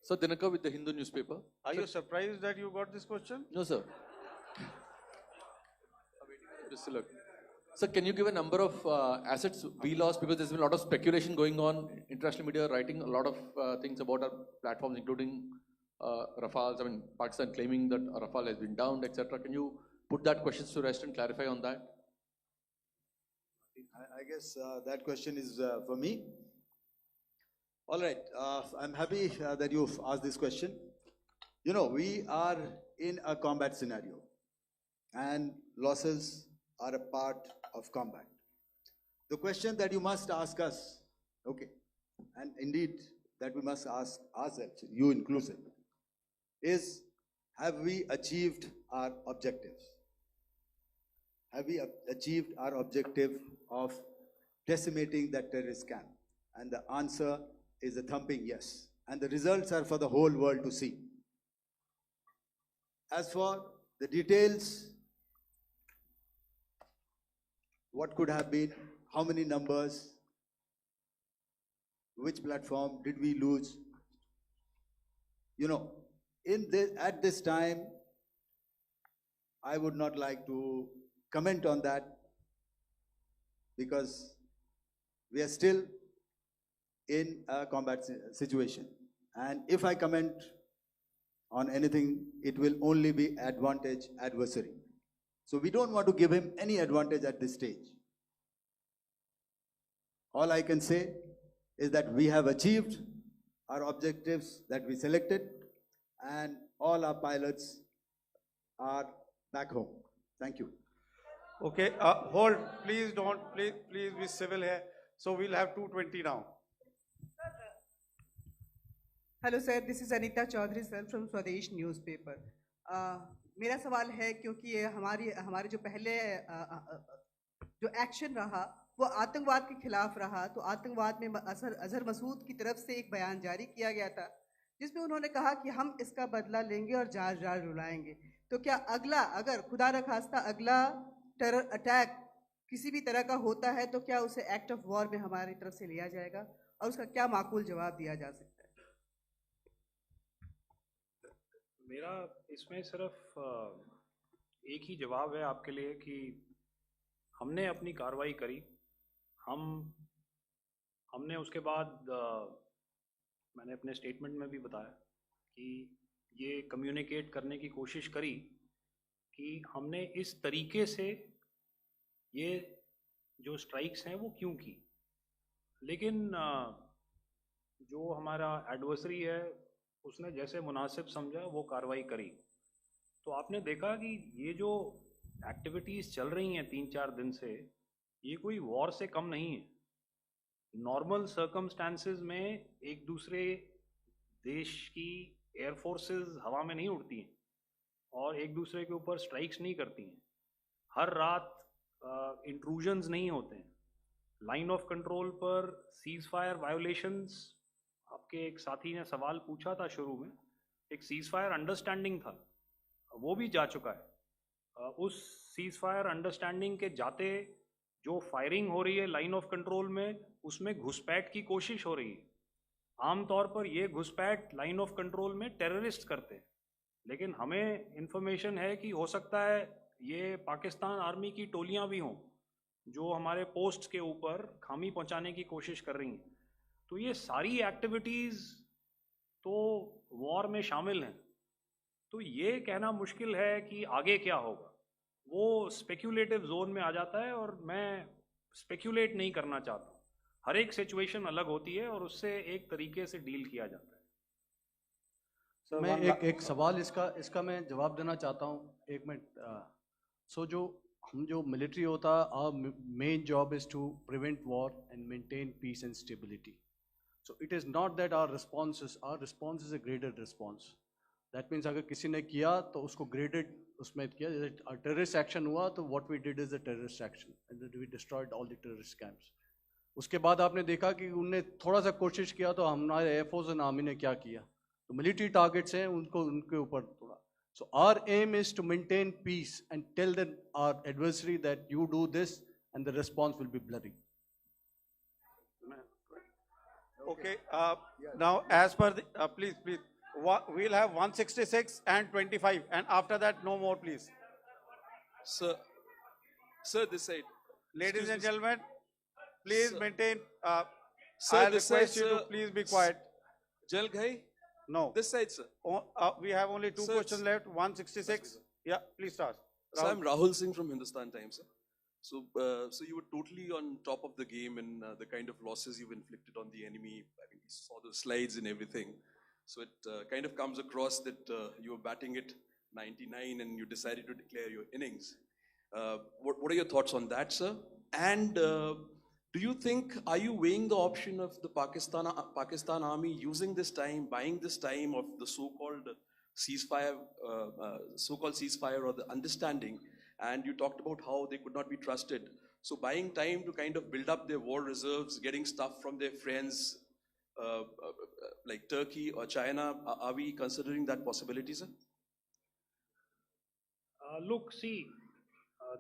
Sir, Dinaka with the Hindu newspaper. Are you surprised that you got this question? No, sir. Just look. Sir, can you give a number of assets we lost? Because there's been a lot of speculation going on. International media writing a lot of things about our platforms, including Rafales. I mean, Pakistan claiming that Rafale has been downed, etc. Can you put that question to rest and clarify on that? I guess that question is for me. All right, I'm happy that you've asked this question. You know, we are in a combat scenario, and losses are a part of combat. The question that you must ask us, okay, and indeed that we must ask ourselves, you inclusive, is have we achieved our objectives? Have we achieved our objective of decimating that terrorist camp? And the answer is a thumping yes. And the results are for the whole world to see. As for The details, what could have been, how many numbers, which platform did we lose? You know, at this time, I would not like to comment on that because we are still in a combat situation. And if I comment on anything, it will only be adversary. So we don't want to give him any advantage at this stage. All I can say is that we have achieved our objectives that we selected, and all our pilots are back home. Thank you. Okay, hold, please don't, please be civil here. So we'll have 220 now. Hello sir, this is Anita Chaudhary sir from Swadesh newspaper. मेरा सवाल है, क्योंकि ये हमारे जो पहले जो action रहा वो आतंकवाद के खिलाफ रहा, तो आतंकवाद में अजहर मसूद की तरफ से एक बयान जारी किया गया था जिसमें उन्होंने कहा कि हम इसका बदला लेंगे और जाज रुलाएंगे। तो क्या अगला, अगर खुदा न खास्ता अगला टेरर अटैक किसी भी तरह का होता है तो क्या उसे एक्ट ऑफ वॉर में हमारी तरफ से लिया जाएगा और उसका क्या माकूल जवाब दिया जा सकता है? मेरा इसमें सिर्फ एक ही जवाब है आपके लिए कि हमने अपनी कार्रवाई करी। हमने उसके बाद मैंने अपने स्टेटमेंट में भी बताया कि ये कम्युनिकेट करने की कोशिश करी कि हमने इस तरीके से ये जो स्ट्राइक्स हैं वो क्यों की। लेकिन जो हमारा एडवर्सरी है उसने जैसे मुनासिब समझा वो कार्रवाई करी। तो आपने देखा कि ये जो एक्टिविटीज़ चल रही हैं 3-4 दिन से, ये कोई वॉर से कम नहीं है। नॉर्मल सर्कमस्टांसेस में एक दूसरे देश की एयरफोर्सेस हवा में नहीं उड़ती हैं और एक दूसरे के ऊपर स्ट्राइक्स नहीं करती हैं। हर रात इंट्रूजन्स नहीं होते हैं। लाइन ऑफ कंट्रोल पर सीज फायर वायोलेशंस, आपके एक साथी ने सवाल पूछा था शुरू में, एक सीज फायर अंडरस्टैंडिंग था, वो भी जा चुका है। उस सीज फायर अंडरस्टैंडिंग के जाते जो फायरिंग हो रही है लाइन ऑफ कंट्रोल में, उसमें घुसपैठ की कोशिश हो रही है। आमतौर पर ये घुसपैठ लाइन ऑफ कंट्रोल में टेररिस्ट करते हैं, लेकिन हमें इंफॉर्मेशन है कि हो सकता है ये पाकिस्तान आर्मी की टोलियां भी हों जो हमारे पोस्ट के ऊपर खामी पहुंचाने की कोशिश कर रही हैं। तो ये सारी एक्टिविटीज़ तो वॉर में शामिल हैं। तो ये कहना मुश्किल है कि आगे क्या होगा, वो स्पेक्यूलेटिव जोन में आ जाता है और मैं स्पेक्यूलेट नहीं करना चाहता। हर एक सिचुएशन अलग होती है और उससे एक तरीके से डील किया जाता है। मैं एक सवाल इसका मैं जवाब देना चाहता हूँ, 1 मिनट। जो मिलिट्री होता है, our main job is to prevent war and maintain peace and stability. So it is not that our response is a graded response. That means अगर किसी ने किया तो उसको graded उसमें किया, जैसे terrorist action हुआ तो what we did is a terrorist action and then we destroyed all the terrorist camps. उसके बाद आपने देखा कि उनने थोड़ा सा कोशिश किया तो हमारे एयरफोर्स और आर्मी ने क्या किया, तो मिलिट्री टारगेट्स हैं उनके ऊपर थोड़ा। So our aim is to maintain peace and tell our adversary that you do this and the response will be bloody. Okay, now as per the, please, we'll have 166 and 25 and after that no more please. Sir, this side. Ladies and gentlemen, please maintain, sir, I'll this request side, you to sir. please be quiet. Jal Ghai? No. This side, sir. We have only two Sir, questions left, 166. Yeah, please start. So I'm Rahul Singh from Hindustan Times, sir. So you were totally on top of the game in the kind of losses you've inflicted on the enemy. I mean, we saw the slides and everything. So it kind of comes across that you were batting it 99 and you decided to declare your innings. What are your thoughts on that, sir? And do you think, are you weighing the option of the Pakistan army using this time, buying this time of the so-called ceasefire or the understanding? And you talked about how they could not be trusted. So buying time to kind of build up their war reserves, getting stuff from their friends like Turkey or China, are we considering that possibility, sir? Look, see,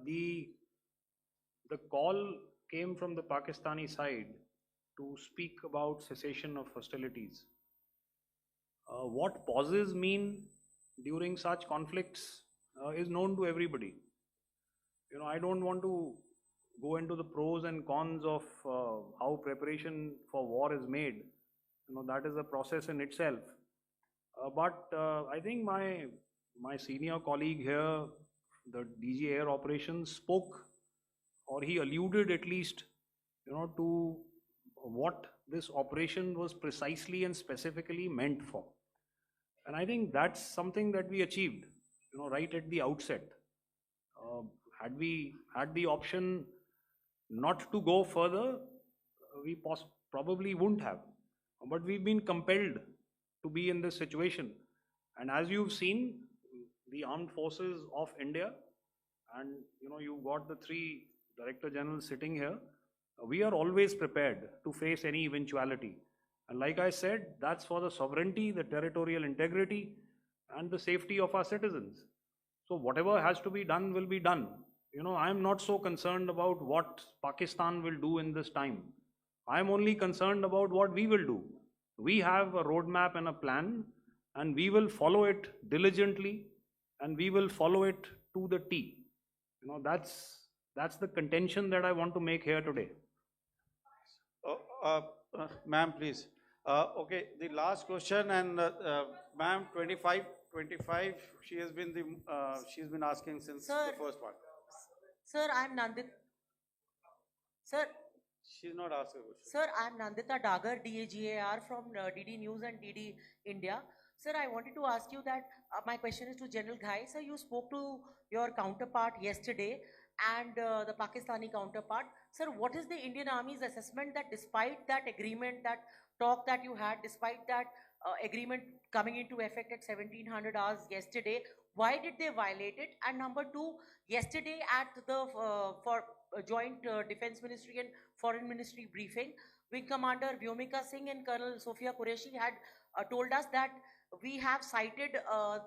the call came from the Pakistani side to speak about cessation of hostilities. What pauses mean during such conflicts is known to everybody. I don't want to go into the pros and cons of how preparation for war is made. That is a process in itself. But I think my senior colleague here, the DG Air Operations, spoke, or he alluded at least, to what this operation was precisely and specifically meant for. And I think that's something that we achieved, right at the outset. Had we had the option not to go further, we probably wouldn't have. But we've been compelled to be in this situation. And as you've seen, the armed forces of India, and you've got the 3 Director Generals sitting here, we are always prepared to face any eventuality. And like I said, that's for the sovereignty, the territorial integrity, and the safety of our citizens. So whatever has to be done will be done. I'm not so concerned about what Pakistan will do in this time. I'm only concerned about what we will do. We have a roadmap and a plan, and we will follow it diligently, and we will follow it to the T. That's the contention that I want to make here today. Ma'am, please. Okay, the last question, and ma'am, 25, she has been she's been asking since the first one. Sir, I'm Nandita. Sir. She's not asking a question. Sir, I'm Nandita Dagar, DAGAR from DD News and DD India. Sir, I wanted to ask you that my question is to General Ghai. Sir, you spoke to your counterpart yesterday and the Pakistani counterpart. Sir, what is the Indian Army's assessment that despite that agreement, that talk that you had, despite that agreement coming into effect at 1700 hours yesterday, why did they violate it? And number 2, yesterday at the joint Defense Ministry and Foreign Ministry briefing, Wing Commander Vyomika Singh and Colonel Sophia Qureshi had told us that we have cited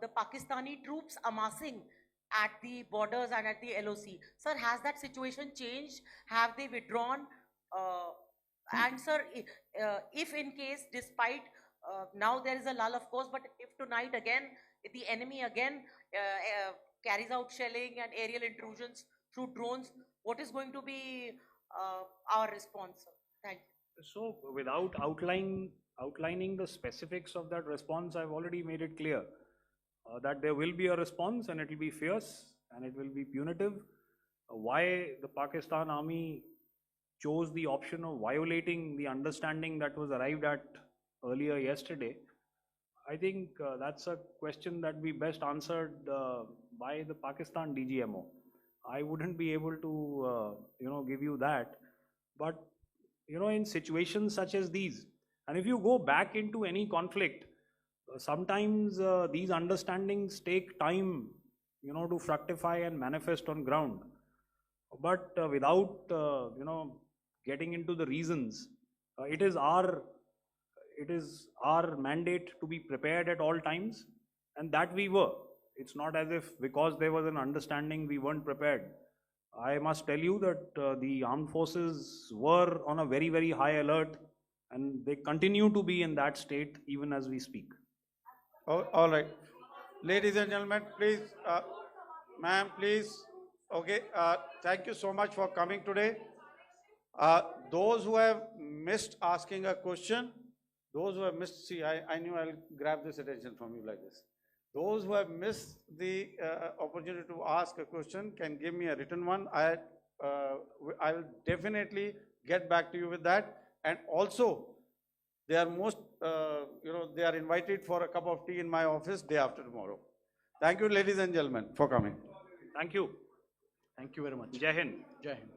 the Pakistani troops amassing at the borders and at the LOC. Sir, has that situation changed? Have they withdrawn? And sir, if in case, despite now there is a lull, of course, but if tonight again, if the enemy again carries out shelling and aerial intrusions through drones, what is going to be our response, sir? Thank you. So without outlining the specifics of that response, I've already made it clear that there will be a response, and it will be fierce and it will be punitive. Why the Pakistan Army chose the option of violating the understanding that was arrived at earlier yesterday, I think that's a question that we best answered by the Pakistan DGMO. I wouldn't be able to give you that. But in situations such as these, and if you go back into any conflict, sometimes these understandings take time to fructify and manifest on ground. But without getting into the reasons, it is our mandate to be prepared at all times, and that we were. It's not as if because there was an understanding we weren't prepared. I must tell you that the armed forces were on a very, very high alert, and they continue to be in that state even as we speak. Oh, all right. Ladies and gentlemen, please, ma'am, please. Okay, thank you so much for coming today. Those who have missed asking a question, those who have missed, see, I knew I'll grab this attention from you like this. Those who have missed the opportunity to ask a question can give me a written one. I will definitely get back to you with that. And also, they are they are invited for a cup of tea in my office day after tomorrow. Thank you, ladies and gentlemen, for coming. Thank you. Thank you very much. Jai Hind. Jai Hind.